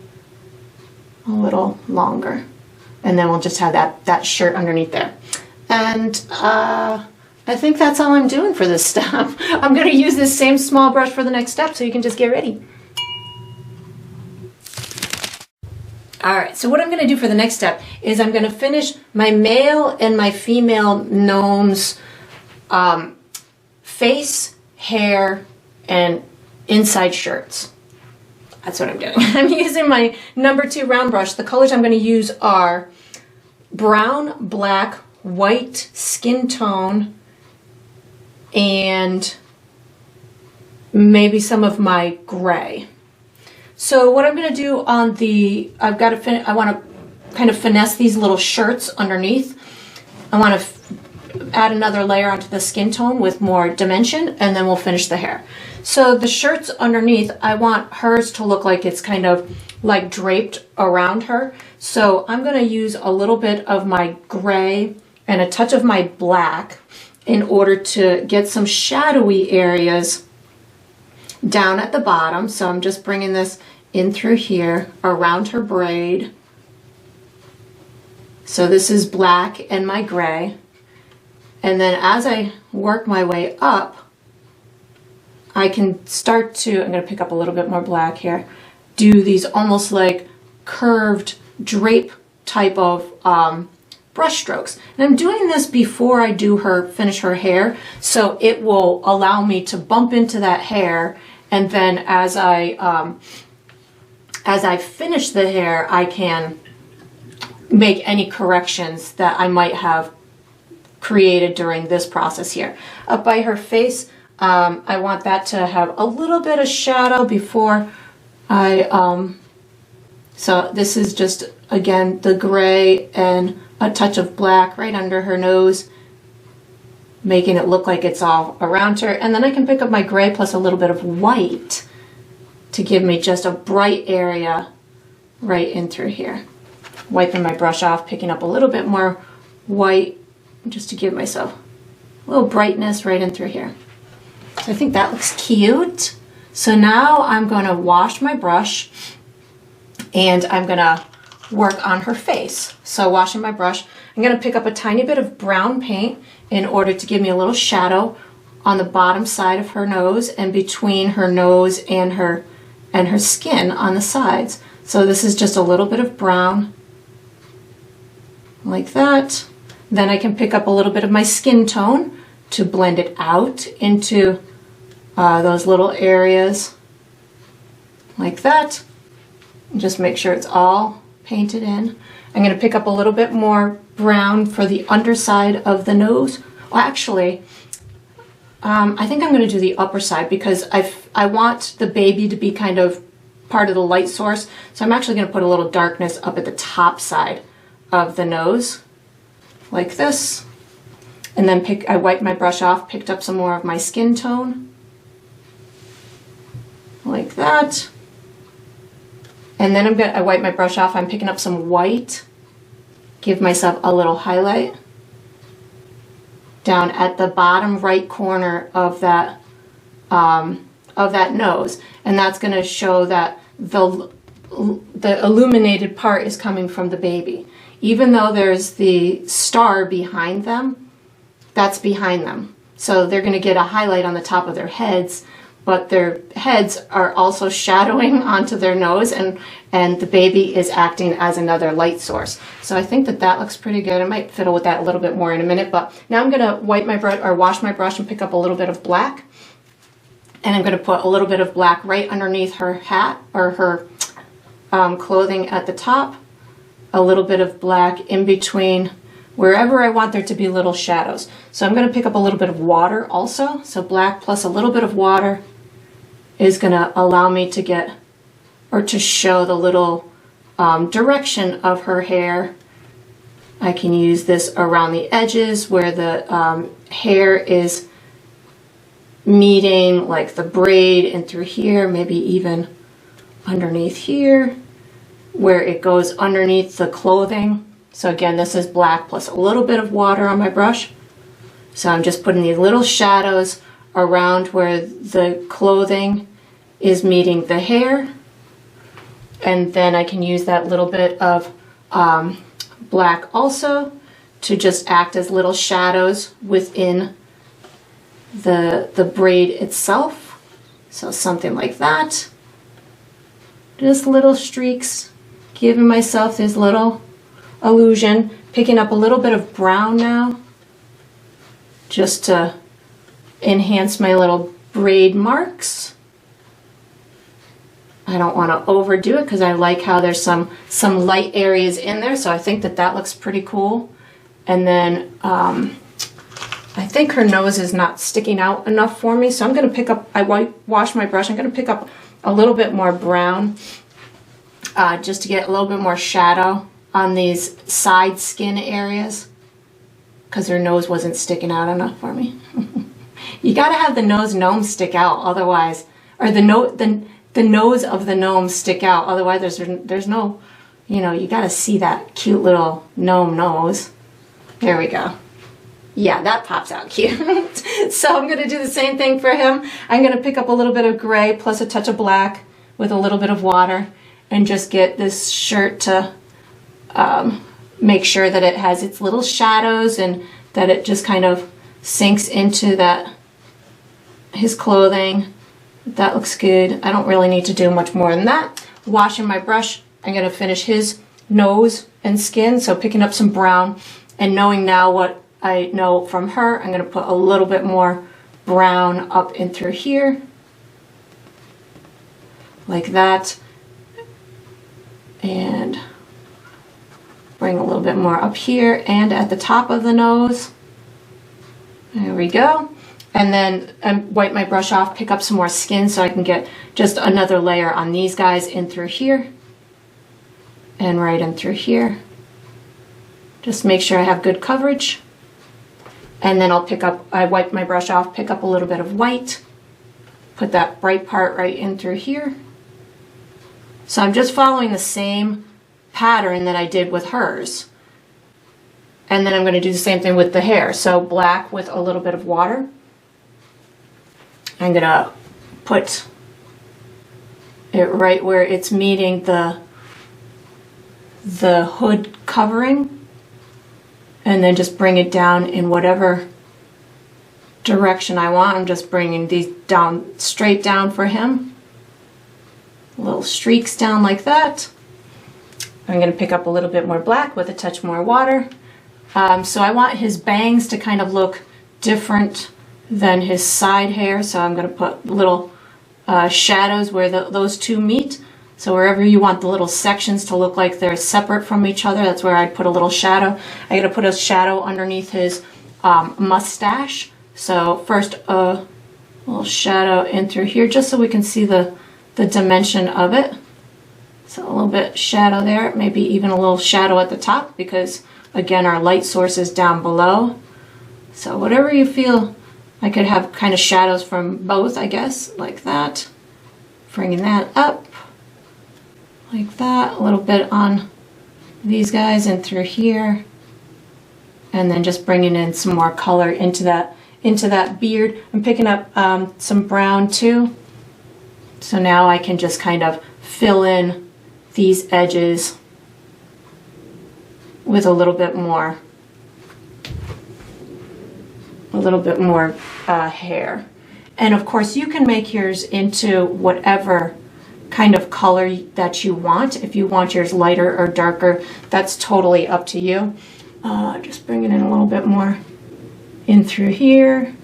a little longer. And then we'll just have that shirt underneath there. And I think that's all I'm doing for this step. I'm going to use this same small brush for the next step, so you can just get ready. Alright, so what I'm going to do for the next step is I'm going to finish my male and my female gnomes face, hair, and inside shirts. That's what I'm doing. I'm using my number 2 round brush. The colors I'm going to use are brown, black, white, skin tone, and maybe some of my gray. So what I'm going to do on the, I want to kind of finesse these little shirts underneath. I want to add another layer onto the skin tone with more dimension, and then we'll finish the hair. So the shirts underneath, I want hers to look like it's kind of like draped around her. So I'm going to use a little bit of my gray and a touch of my black in order to get some shadowy areas down at the bottom. So I'm just bringing this in through here around her braid. So this is black and my gray. And then as I work my way up, I can start to, I'm going to pick up a little bit more black here, do these almost like curved drape type of brush strokes. And I'm doing this before I do finish her hair, so it will allow me to bump into that hair, and then as I finish the hair, I can make any corrections that I might have created during this process here. Up by her face, I want that to have a little bit of shadow before so this is just, again, the gray and a touch of black right under her nose, making it look like it's all around her. And then I can pick up my gray plus a little bit of white to give me just a bright area right in through here. Wiping my brush off, picking up a little bit more white just to give myself a little brightness right in through here. So I think that looks cute. So now I'm going to wash my brush and I'm going to work on her face. So washing my brush, I'm going to pick up a tiny bit of brown paint in order to give me a little shadow on the bottom side of her nose and between her nose and her and her skin on the sides. So this is just a little bit of brown, like that. Then I can pick up a little bit of my skin tone to blend it out into those little areas, like that. And just make sure it's all painted in. I'm going to pick up a little bit more brown for the underside of the nose. Well, actually, I think I'm going to do the upper side because I want the baby to be kind of part of the light source. So I'm actually going to put a little darkness up at the top side of the nose, like this. And then I wiped my brush off, picked up some more of my skin tone, like that. And then I wipe my brush off, I'm picking up some white, give myself a little highlight down at the bottom right corner of that nose. And that's going to show that the illuminated part is coming from the baby. Even though there's the star behind them, that's behind them. So they're going to get a highlight on the top of their heads, but their heads are also shadowing onto their nose, and the baby is acting as another light source. So I think that looks pretty good. I might fiddle with that a little bit more in a minute, but now I'm going to wipe my brush or wash my brush and pick up a little bit of black. And I'm going to put a little bit of black right underneath her hat or her clothing at the top. A little bit of black in between wherever I want there to be little shadows. So I'm going to pick up a little bit of water also. So black plus a little bit of water is going to allow me to get, or to show the little direction of her hair. I can use this around the edges where the hair is meeting like the braid, and through here, maybe even underneath here where it goes underneath the clothing. So again, this is black plus a little bit of water on my brush. So I'm just putting these little shadows around where the clothing is meeting the hair. And then I can use that little bit of black also to just act as little shadows within the braid itself. So something like that. Just little streaks, giving myself this little illusion. Picking up a little bit of brown now, just to enhance my little braid marks. I don't want to overdo it because I like how there's some light areas in there, so I think that looks pretty cool. And then I think her nose is not sticking out enough for me, so I'm going to pick up, wash my brush, I'm going to pick up a little bit more brown just to get a little bit more shadow on these side skin areas because her nose wasn't sticking out enough for me. You got to have the nose gnomes stick out, otherwise, or the nose of the gnome stick out, otherwise there's no, you got to see that cute little gnome nose. There we go. Yeah, that pops out cute. So I'm going to do the same thing for him. I'm going to pick up a little bit of gray plus a touch of black with a little bit of water and just get this shirt to make sure that it has its little shadows and that it just kind of sinks into his clothing. That looks good. I don't really need to do much more than that. Washing my brush, I'm going to finish his nose and skin. So picking up some brown and knowing now what I know from her, I'm going to put a little bit more brown up in through here, like that, and bring a little bit more up here and at the top of the nose. There we go. And then wipe my brush off, pick up some more skin so I can get just another layer on these guys in through here and right in through here. Just make sure I have good coverage. And then I wipe my brush off, pick up a little bit of white, put that bright part right in through here. So I'm just following the same pattern that I did with hers. And then I'm going to do the same thing with the hair. So black with a little bit of water. I'm going to put it right where it's meeting the hood covering. And then just bring it down in whatever direction I want. I'm just bringing these down, straight down for him. little streaks down like that. I'm going to pick up a little bit more black with a touch more water. So I want his bangs to kind of look different than his side hair, so I'm going to put little shadows where those two meet. So wherever you want the little sections to look like they're separate from each other, that's where I'd put a little shadow. I'm going to put a shadow underneath his mustache. So first a little shadow in through here, just so we can see the dimension of it. So a little bit shadow there, maybe even a little shadow at the top, because again our light source is down below. So whatever you feel, I could have kind of shadows from both, I guess, like that. Bringing that up, like that, a little bit on these guys and through here. And then just bringing in some more color into that beard. I'm picking up some brown too. So now I can just kind of fill in these edges with a little bit more hair. And of course you can make yours into whatever kind of color that you want. If you want yours lighter or darker, that's totally up to you. Just bringing in a little bit more in through here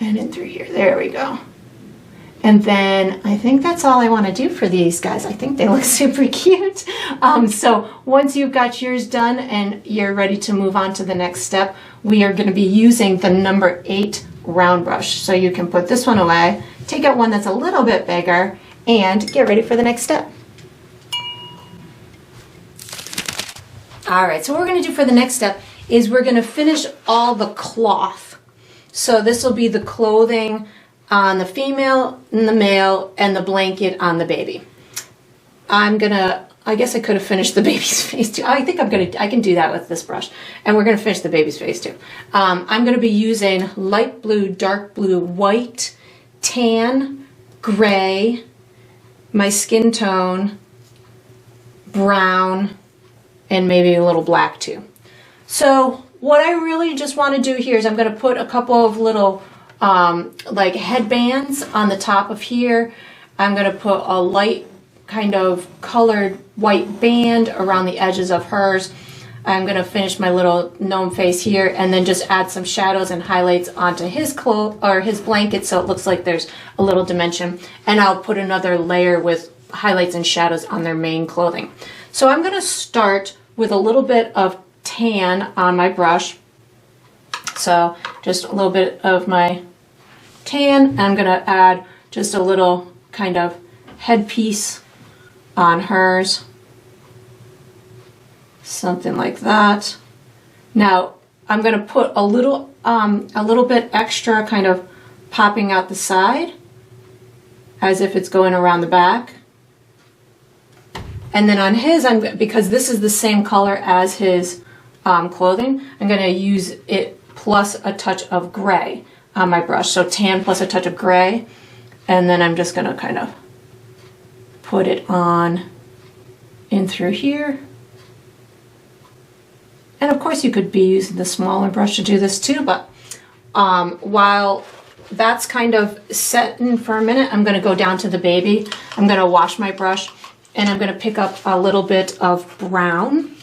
and in through here. There we go. And then I think that's all I want to do for these guys. I think they look super cute. So once you've got yours done and you're ready to move on to the next step, we are going to be using the number 8 round brush. So you can put this one away, take out one that's a little bit bigger, and get ready for the next step. All right, so what we're going to do for the next step is we're going to finish all the cloth. So this will be the clothing on the female and the male and the blanket on the baby. I guess I could have finished the baby's face too. I think I can do that with this brush. And we're gonna finish the baby's face too. I'm gonna be using light blue, dark blue, white, tan, gray, my skin tone, brown, and maybe a little black too. So what I really just want to do here is I'm going to put a couple of little like headbands on the top of here. I'm going to put a light kind of colored white band around the edges of hers. I'm going to finish my little gnome face here and then just add some shadows and highlights onto his his blanket so it looks like there's a little dimension. And I'll put another layer with highlights and shadows on their main clothing. So I'm going to start with a little bit of tan on my brush. So just a little bit of my tan. I'm going to add just a little kind of headpiece on hers. Something like that. Now I'm going to put a little bit extra kind of popping out the side as if it's going around the back. And then on his, because this is the same color as his clothing, I'm going to use it plus a touch of gray on my brush. So tan plus a touch of gray. And then I'm just going to kind of put it on in through here. And of course you could be using the smaller brush to do this too, but while that's kind of setting for a minute, I'm going to go down to the baby. I'm going to wash my brush and I'm going to pick up a little bit of brown.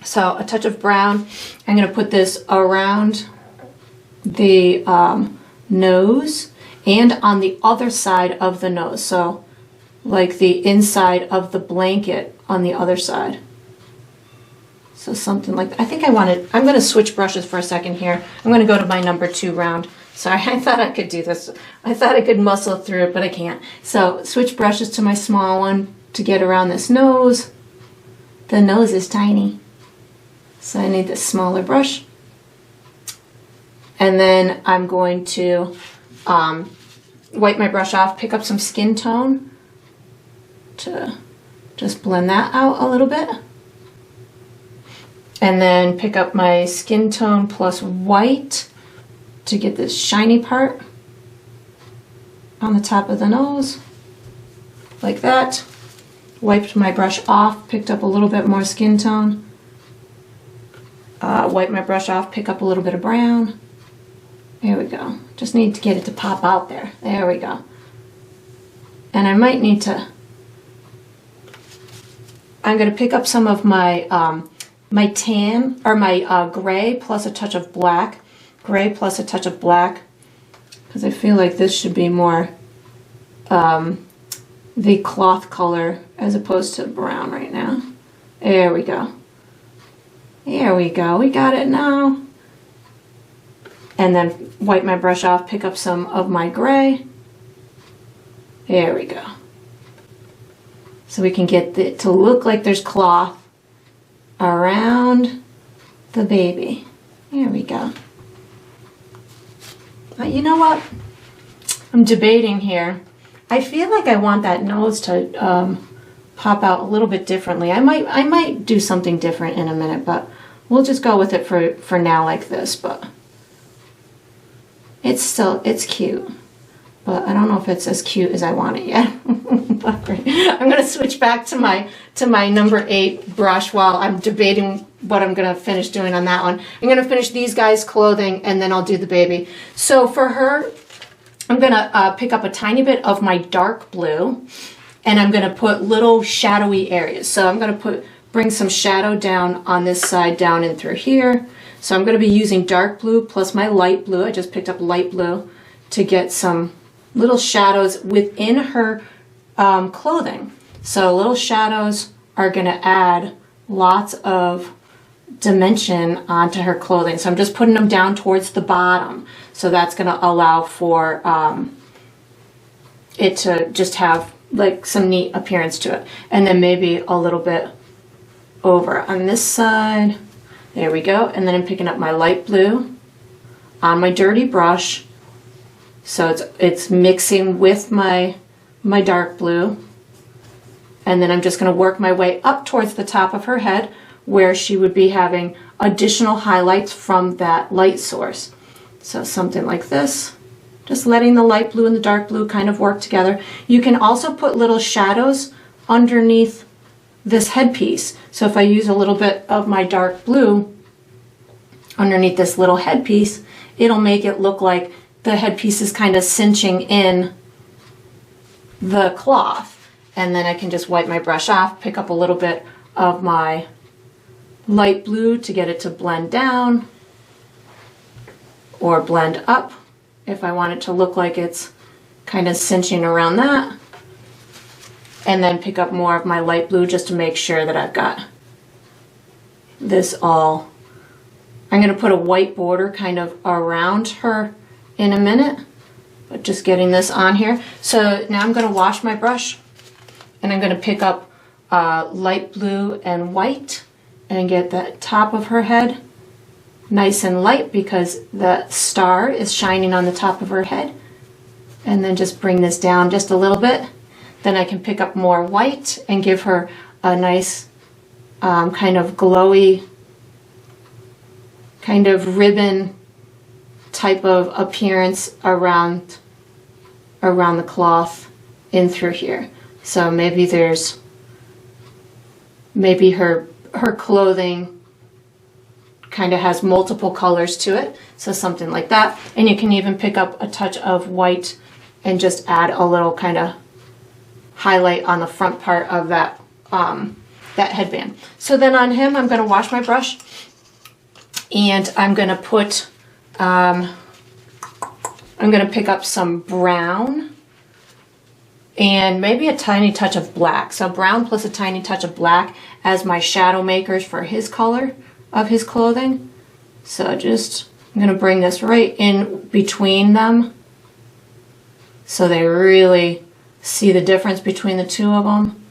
So a touch of brown. I'm going to put this around the nose and on the other side of the nose. So like the inside of the blanket on the other side. So something like that. I think I'm going to switch brushes for a second here. I'm going to go to my number 2 round. Sorry, I thought I could do this. I thought I could muscle through it, but I can't. So switch brushes to my small one to get around this nose. The nose is tiny. So I need this smaller brush. And then I'm going to wipe my brush off, pick up some skin tone to just blend that out a little bit. And then pick up my skin tone plus white to get this shiny part on the top of the nose, like that. Wiped my brush off, picked up a little bit more skin tone. Wipe my brush off, pick up a little bit of brown. There we go. Just need to get it to pop out there. There we go. And I might need to, I'm going to pick up some of my my tan, or my gray plus a touch of black. Gray plus a touch of black, because I feel like this should be more the cloth color as opposed to brown right now. There we go. There we go. We got it now. And then wipe my brush off, pick up some of my gray. There we go. So we can get it to look like there's cloth around the baby. There we go. You know what? I'm debating here. I feel like I want that nose to pop out a little bit differently. I might do something different in a minute, but we'll just go with it for now like this. But it's cute. But I don't know if it's as cute as I want it yet. I'm gonna switch back to my number 8 brush while I'm debating what I'm gonna finish doing on that one. I'm gonna finish these guys' clothing and then I'll do the baby. So for her, I'm gonna pick up a tiny bit of my dark blue and I'm gonna put little shadowy areas. So I'm gonna bring some shadow down on this side, down in through here. So I'm gonna be using dark blue plus my light blue. I just picked up light blue to get some little shadows within her clothing. So little shadows are going to add lots of dimension onto her clothing. So I'm just putting them down towards the bottom. So that's going to allow for it to just have like some neat appearance to it. And then maybe a little bit over on this side. There we go. And then I'm picking up my light blue on my dirty brush. So it's mixing with my dark blue. And then I'm just going to work my way up towards the top of her head where she would be having additional highlights from that light source. So something like this. Just letting the light blue and the dark blue kind of work together. You can also put little shadows underneath this headpiece. So if I use a little bit of my dark blue underneath this little headpiece, it'll make it look like the headpiece is kind of cinching in the cloth. And then I can just wipe my brush off, pick up a little bit of my light blue to get it to blend down or blend up if I want it to look like it's kind of cinching around that. And then pick up more of my light blue just to make sure that I've got this all. I'm going to put a white border kind of around her in a minute, but just getting this on here. So now I'm going to wash my brush and I'm going to pick up light blue and white and get the top of her head nice and light because the star is shining on the top of her head. And then just bring this down just a little bit. Then I can pick up more white and give her a nice kind of glowy, kind of ribbon type of appearance around the cloth in through here. So maybe her clothing kind of has multiple colors to it. So something like that. And you can even pick up a touch of white and just add a little kind of highlight on the front part of that that headband. So then on him, I'm going to wash my brush and I'm going to put I'm going to pick up some brown and maybe a tiny touch of black. So brown plus a tiny touch of black as my shadow makers for his color of his clothing. So just, I'm going to bring this right in between them so they really see the difference between the two of them.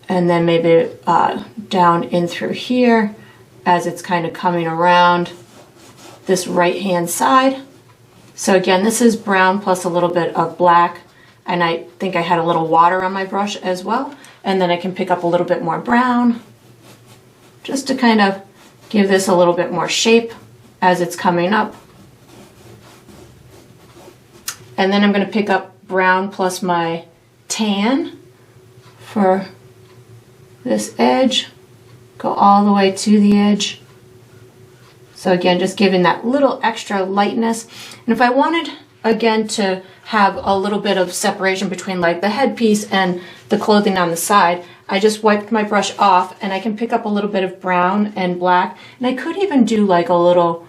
And then maybe down in through here as it's kind of coming around this right hand side. So again, this is brown plus a little bit of black, and I think I had a little water on my brush as well. And then I can pick up a little bit more brown just to kind of give this a little bit more shape as it's coming up. And then I'm going to pick up brown plus my tan for this edge, go all the way to the edge. So again, just giving that little extra lightness. And if I wanted again, to have a little bit of separation between like the headpiece and the clothing on the side, I just wiped my brush off, and I can pick up a little bit of brown and black, and I could even do like a little,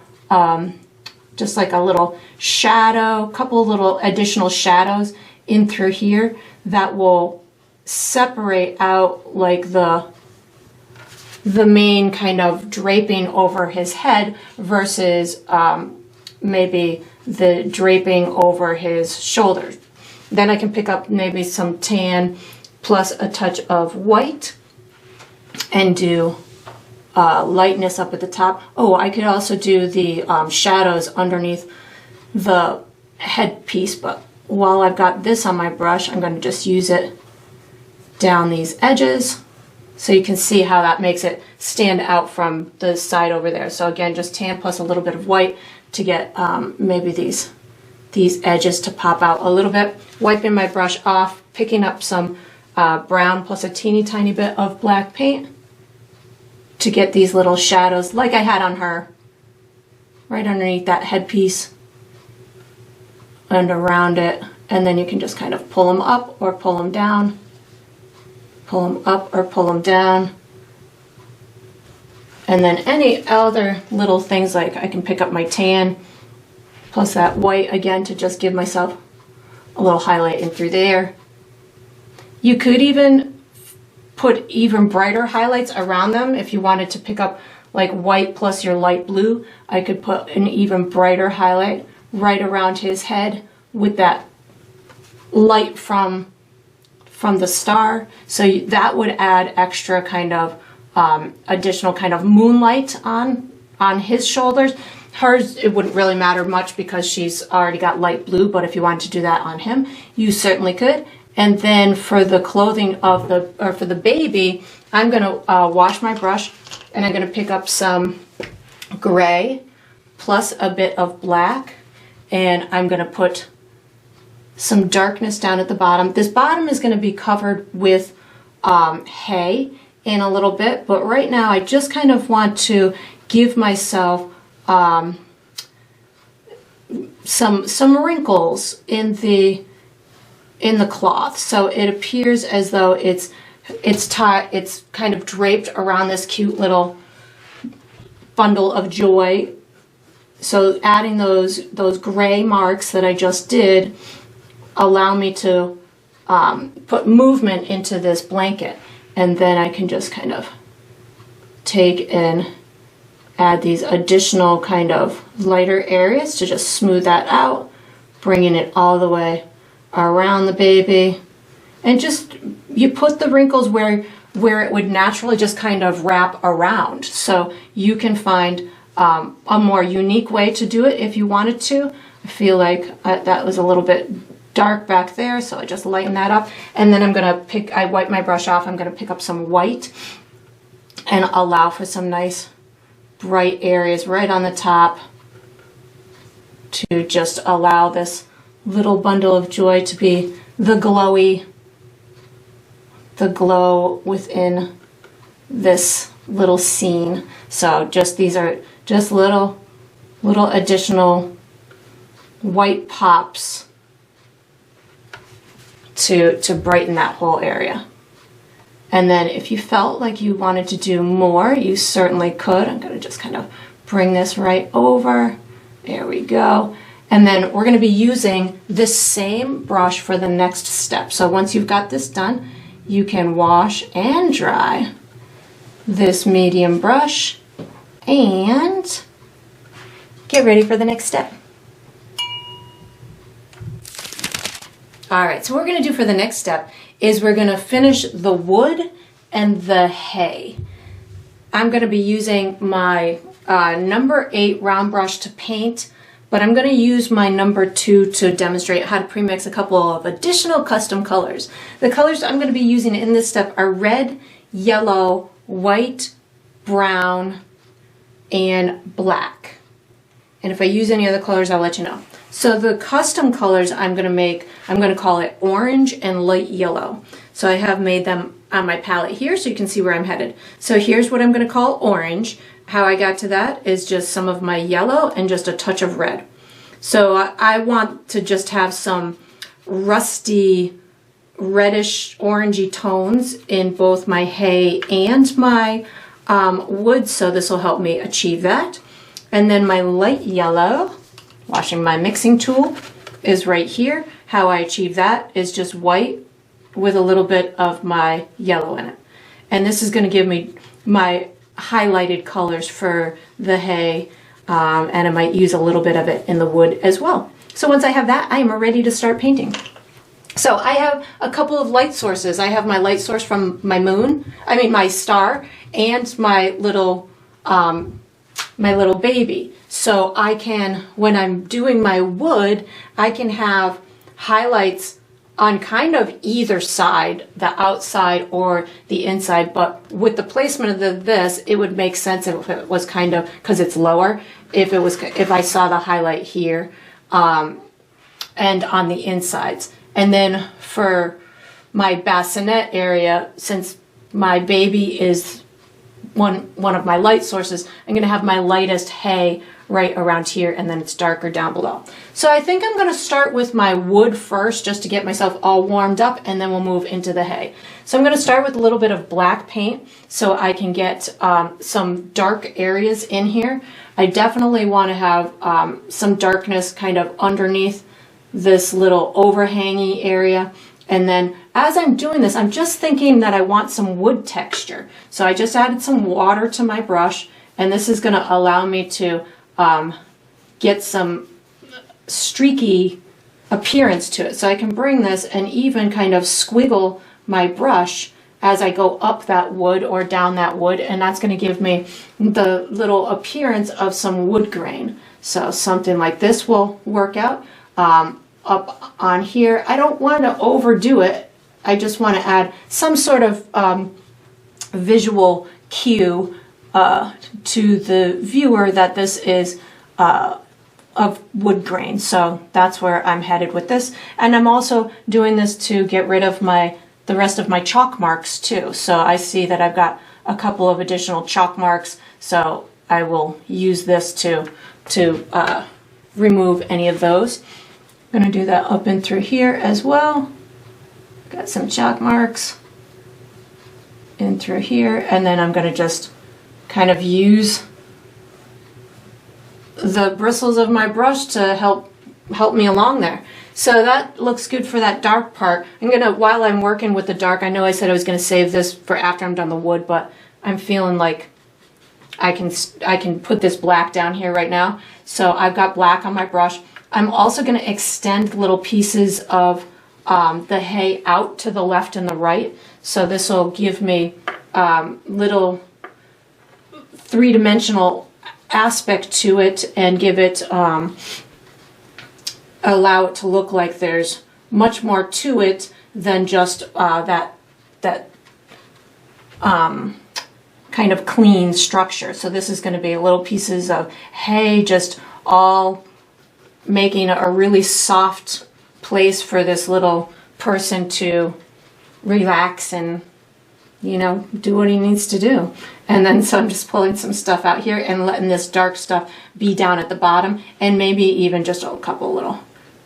just like a little shadow, couple of little additional shadows in through here that will separate out like the main kind of draping over his head versus maybe the draping over his shoulders. Then I can pick up maybe some tan plus a touch of white and do lightness up at the top. Oh, I could also do the shadows underneath the headpiece, but while I've got this on my brush, I'm going to just use it down these edges so you can see how that makes it stand out from the side over there. So again, just tan plus a little bit of white to get maybe these edges to pop out a little bit. Wiping my brush off, picking up some brown plus a teeny tiny bit of black paint to get these little shadows like I had on her, right underneath that headpiece and around it. And then you can just kind of pull them up or pull them down, pull them up or pull them down. And then any other little things, like I can pick up my tan plus that white again to just give myself a little highlight in through there. You could even put even brighter highlights around them if you wanted to pick up like white plus your light blue. I could put an even brighter highlight right around his head with that light from the star. So that would add extra kind of additional kind of moonlight on his shoulders. Hers, it wouldn't really matter much because she's already got light blue, but if you wanted to do that on him, you certainly could. And then for the clothing of for the baby, I'm going to wash my brush, and I'm going to pick up some gray plus a bit of black, and I'm going to put some darkness down at the bottom. This bottom is going to be covered with hay in a little bit, but right now I just kind of want to give myself some wrinkles in the cloth, so it appears as though it's kind of draped around this cute little bundle of joy. So adding those gray marks that I just did allow me to put movement into this blanket, and then I can just kind of take and add these additional kind of lighter areas to just smooth that out, bringing it all the way around the baby. And just, you put the wrinkles where it would naturally just kind of wrap around. So you can find a more unique way to do it if you wanted to. I feel like that was a little bit dark back there, so I just lighten that up. And then I wipe my brush off, I'm gonna pick up some white and allow for some nice bright areas right on the top to just allow this little bundle of joy to be the glow within this little scene. So these are just little additional white pops to brighten that whole area. And then if you felt like you wanted to do more, you certainly could. I'm going to just kind of bring this right over. There we go. And then we're going to be using this same brush for the next step. So once you've got this done, you can wash and dry this medium brush and get ready for the next step. All right, so what we're going to do for the next step is we're going to finish the wood and the hay. I'm going to be using my number 8 round brush to paint, but I'm going to use my number 2 to demonstrate how to premix a couple of additional custom colors. The colors I'm going to be using in this step are red, yellow, white, brown, and black. And if I use any other colors, I'll let you know. So the custom colors I'm going to make, I'm going to call it orange and light yellow. So I have made them on my palette here so you can see where I'm headed. So here's what I'm going to call orange. How I got to that is just some of my yellow and just a touch of red. So I want to just have some rusty, reddish, orangey tones in both my hay and my wood, so this will help me achieve that. And then my light yellow, washing my mixing tool, is right here. How I achieve that is just white with a little bit of my yellow in it. And this is going to give me my highlighted colors for the hay, and I might use a little bit of it in the wood as well. So once I have that, I am ready to start painting. So I have a couple of light sources. I have my light source from my moon, my star, and my little baby. So I can, when I'm doing my wood, I can have highlights on kind of either side, the outside or the inside, but with the placement of this, it would make sense if it was kind of, because it's lower, if I saw the highlight here, and on the insides. And then for my bassinette area, since my baby is one of my light sources, I'm gonna have my lightest hay right around here, and then it's darker down below. So I think I'm gonna start with my wood first, just to get myself all warmed up, and then we'll move into the hay. So I'm gonna start with a little bit of black paint so I can get some dark areas in here. I definitely wanna have some darkness kind of underneath this little overhangy area. And then as I'm doing this, I'm just thinking that I want some wood texture. So I just added some water to my brush, and this is gonna allow me to get some streaky appearance to it. So I can bring this and even kind of squiggle my brush as I go up that wood or down that wood, and that's going to give me the little appearance of some wood grain. So something like this will work out. Up on here, I don't want to overdo it. I just want to add some sort of visual cue to the viewer that this is of wood grain. So that's where I'm headed with this. And I'm also doing this to get rid of the rest of my chalk marks too. So I see that I've got a couple of additional chalk marks, so I will use this to remove any of those. I'm going to do that up and through here as well. Got some chalk marks in through here, and then I'm going to just kind of use the bristles of my brush to help me along there. So that looks good for that dark part. I'm gonna, while I'm working with the dark, I know I said I was gonna save this for after I'm done the wood, but I'm feeling like I can put this black down here right now. So I've got black on my brush. I'm also gonna extend little pieces of the hay out to the left and the right. So this will give me little three-dimensional aspect to it and give it, allow it to look like there's much more to it than just that kind of clean structure. So this is going to be little pieces of hay, just all making a really soft place for this little person to relax and, you know, do what he needs to do. And then so I'm just pulling some stuff out here and letting this dark stuff be down at the bottom, and maybe even just a couple little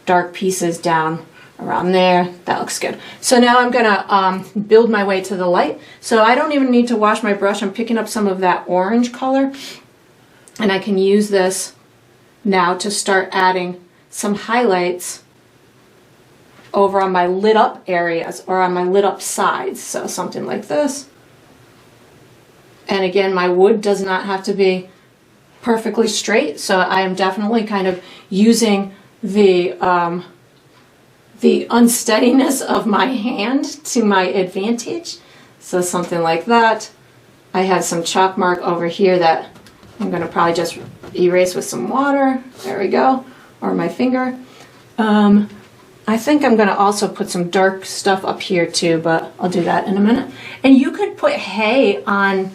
dark pieces down around there. That looks good. So now I'm gonna build my way to the light. So I don't even need to wash my brush. I'm picking up some of that orange color, and I can use this now to start adding some highlights over on my lit up areas or on my lit up sides. So something like this. And again, my wood does not have to be perfectly straight, so I am definitely kind of using the unsteadiness of my hand to my advantage. So something like that. I have some chalk mark over here that I'm going to probably just erase with some water. There we go. Or my finger. I think I'm going to also put some dark stuff up here too, but I'll do that in a minute. And you could put hay on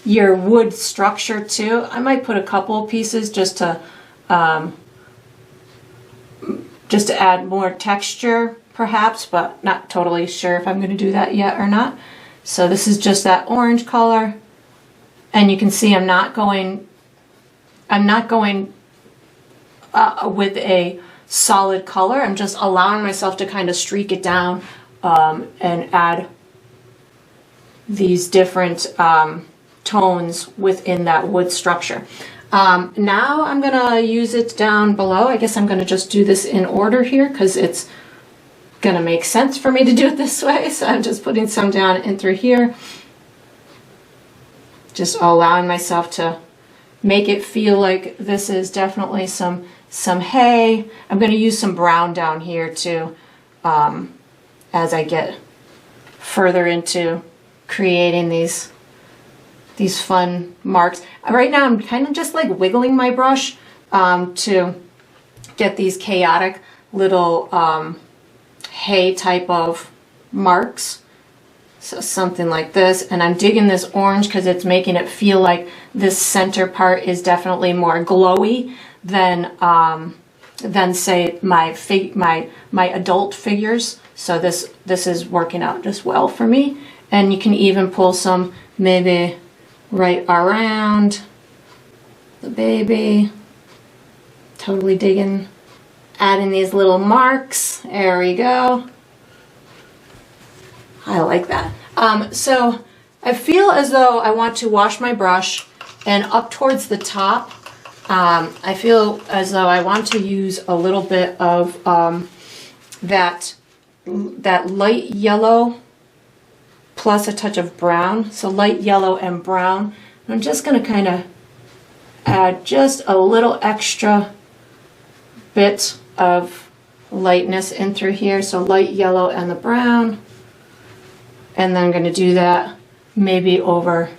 your wood structure too. I might put a couple of pieces just to add more texture perhaps, but not totally sure if I'm going to do that yet or not. So this is just that orange color, and you can see I'm not going with a solid color. I'm just allowing myself to kind of streak it down and add these different tones within that wood structure. Now I'm gonna use it down below. I guess I'm gonna just do this in order here because it's gonna make sense for me to do it this way. So I'm just putting some down in through here. Just allowing myself to make it feel like this is definitely some hay. I'm gonna use some brown down here too as I get further into creating these fun marks. Right now I'm kind of just like wiggling my brush to get these chaotic little hay type of marks. So something like this, and I'm digging this orange because it's making it feel like this center part is definitely more glowy than say my adult figures. So this is working out just well for me. And you can even pull some maybe right around the baby. Totally digging, adding these little marks. There we go. I like that. So I feel as though I want to wash my brush, and up towards the top, I feel as though I want to use a little bit of that light yellow plus a touch of brown. So light yellow and brown. I'm just going to kind of add just a little extra bit of lightness in through here. So light yellow and the brown. And then I'm going to do that maybe over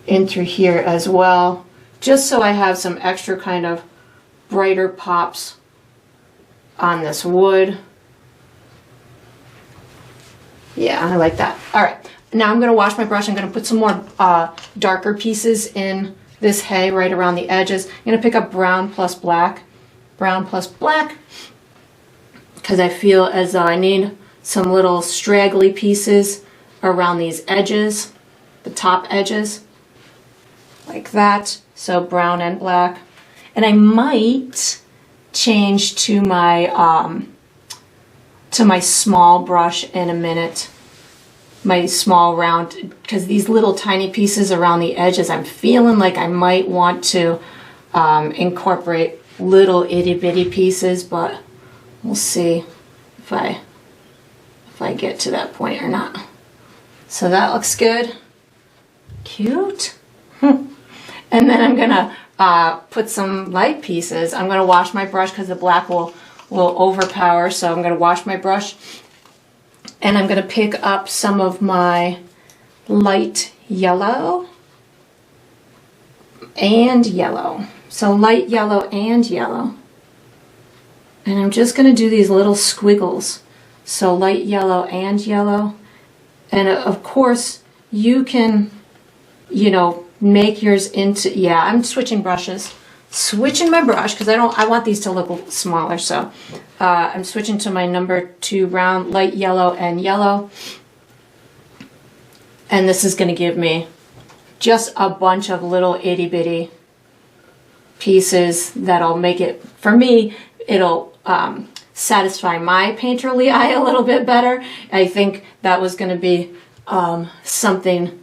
in through here as well, just so I have some extra kind of brighter pops on this wood. Yeah, I like that. All right, now I'm going to wash my brush. I'm going to put some more darker pieces in this hay right around the edges. I'm going to pick up brown plus black, because I feel as though I need some little straggly pieces around these edges, the top edges, like that. So brown and black. And I might change to my small brush in a minute, my small round, because these little tiny pieces around the edges, I'm feeling like I might want to incorporate little itty bitty pieces, but we'll see if I get to that point or not. So that looks good. Cute. And then I'm gonna put some light pieces. I'm gonna wash my brush because the black will overpower. So I'm gonna wash my brush, and I'm gonna pick up some of my light yellow and yellow. So light yellow and yellow. And I'm just gonna do these little squiggles. So light yellow and yellow. And of course, you can, make yours into, yeah, I'm switching brushes. Switching my brush, because I want these to look smaller, so I'm switching to my number 2 round, light yellow and yellow. And this is going to give me just a bunch of little itty bitty pieces that'll make it, for me, it'll satisfy my painterly eye a little bit better. I think that was going to be something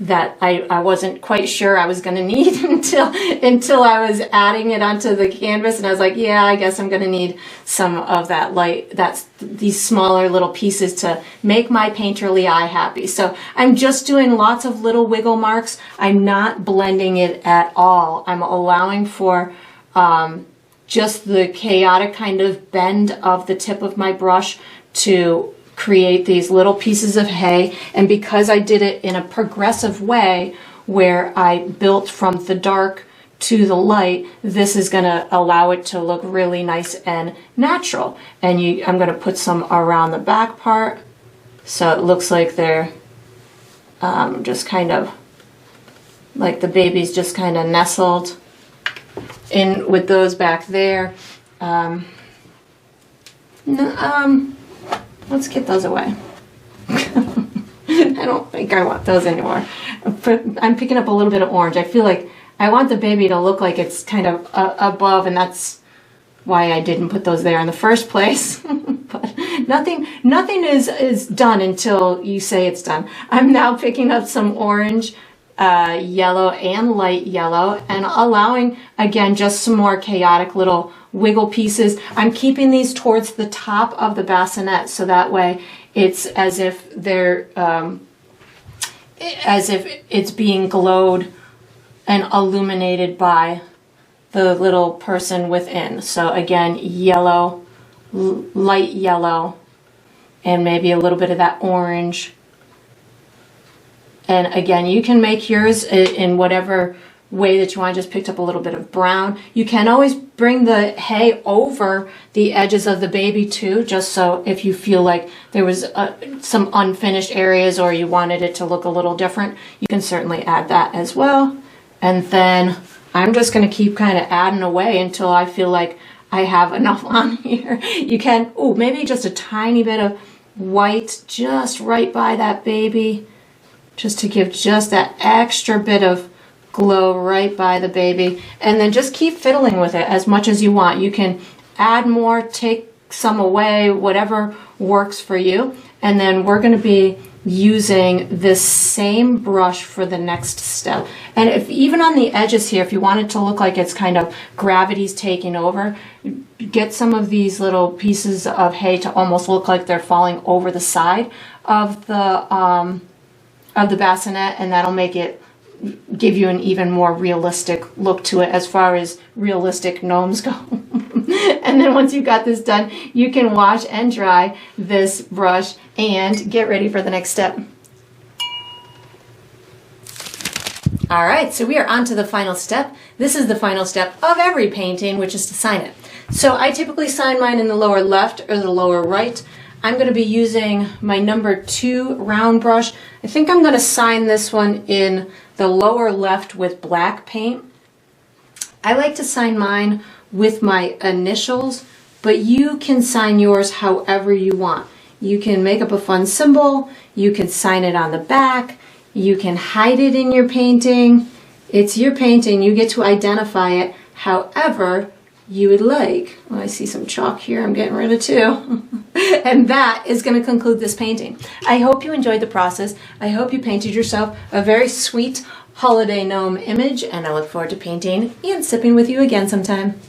that I wasn't quite sure I was going to need until I was adding it onto the canvas, and I was like, yeah, I guess I'm going to need some of that light, these smaller little pieces to make my painterly eye happy. So I'm just doing lots of little wiggle marks. I'm not blending it at all. I'm allowing for just the chaotic kind of bend of the tip of my brush to create these little pieces of hay. And because I did it in a progressive way where I built from the dark to the light, this is going to allow it to look really nice and natural. And I'm going to put some around the back part so it looks like they're just kind of like the baby's just kind of nestled in with those back there. Let's get those away. I don't think I want those anymore. I'm picking up a little bit of orange. I feel like I want the baby to look like it's kind of above, and that's why I didn't put those there in the first place. But nothing is done until you say it's done. I'm now picking up some orange, yellow, and light yellow, and allowing, again, just some more chaotic little wiggle pieces. I'm keeping these towards the top of the bassinet, so that way it's as if they're, as if it's being glowed and illuminated by the little person within. So again, yellow, light yellow, and maybe a little bit of that orange. And again, you can make yours in whatever way that you want. I just picked up a little bit of brown. You can always bring the hay over the edges of the baby too, just so if you feel like there was some unfinished areas or you wanted it to look a little different, you can certainly add that as well. And then I'm just going to keep kind of adding away until I feel like I have enough on here. You can, oh, maybe just a tiny bit of white just right by that baby, just to give just that extra bit of glow right by the baby. And then just keep fiddling with it as much as you want. You can add more, take some away, whatever works for you. And then we're going to be using this same brush for the next step. And if even on the edges here, if you want it to look like it's kind of gravity's taking over, get some of these little pieces of hay to almost look like they're falling over the side of the bassinet, and that'll make it give you an even more realistic look to it as far as realistic gnomes go. And then once you've got this done, you can wash and dry this brush and get ready for the next step. All right, so we are on to the final step. This is the final step of every painting, which is to sign it. So I typically sign mine in the lower left or the lower right. I'm going to be using my number 2 round brush. I think I'm going to sign this one in the lower left with black paint. I like to sign mine with my initials, but you can sign yours however you want. You can make up a fun symbol, you can sign it on the back, you can hide it in your painting. It's your painting, you get to identify it however you would like. Oh, I see some chalk here, I'm getting rid of too. And that is going to conclude this painting. I hope you enjoyed the process. I hope you painted yourself a very sweet holiday gnome image, and I look forward to painting and sipping with you again sometime.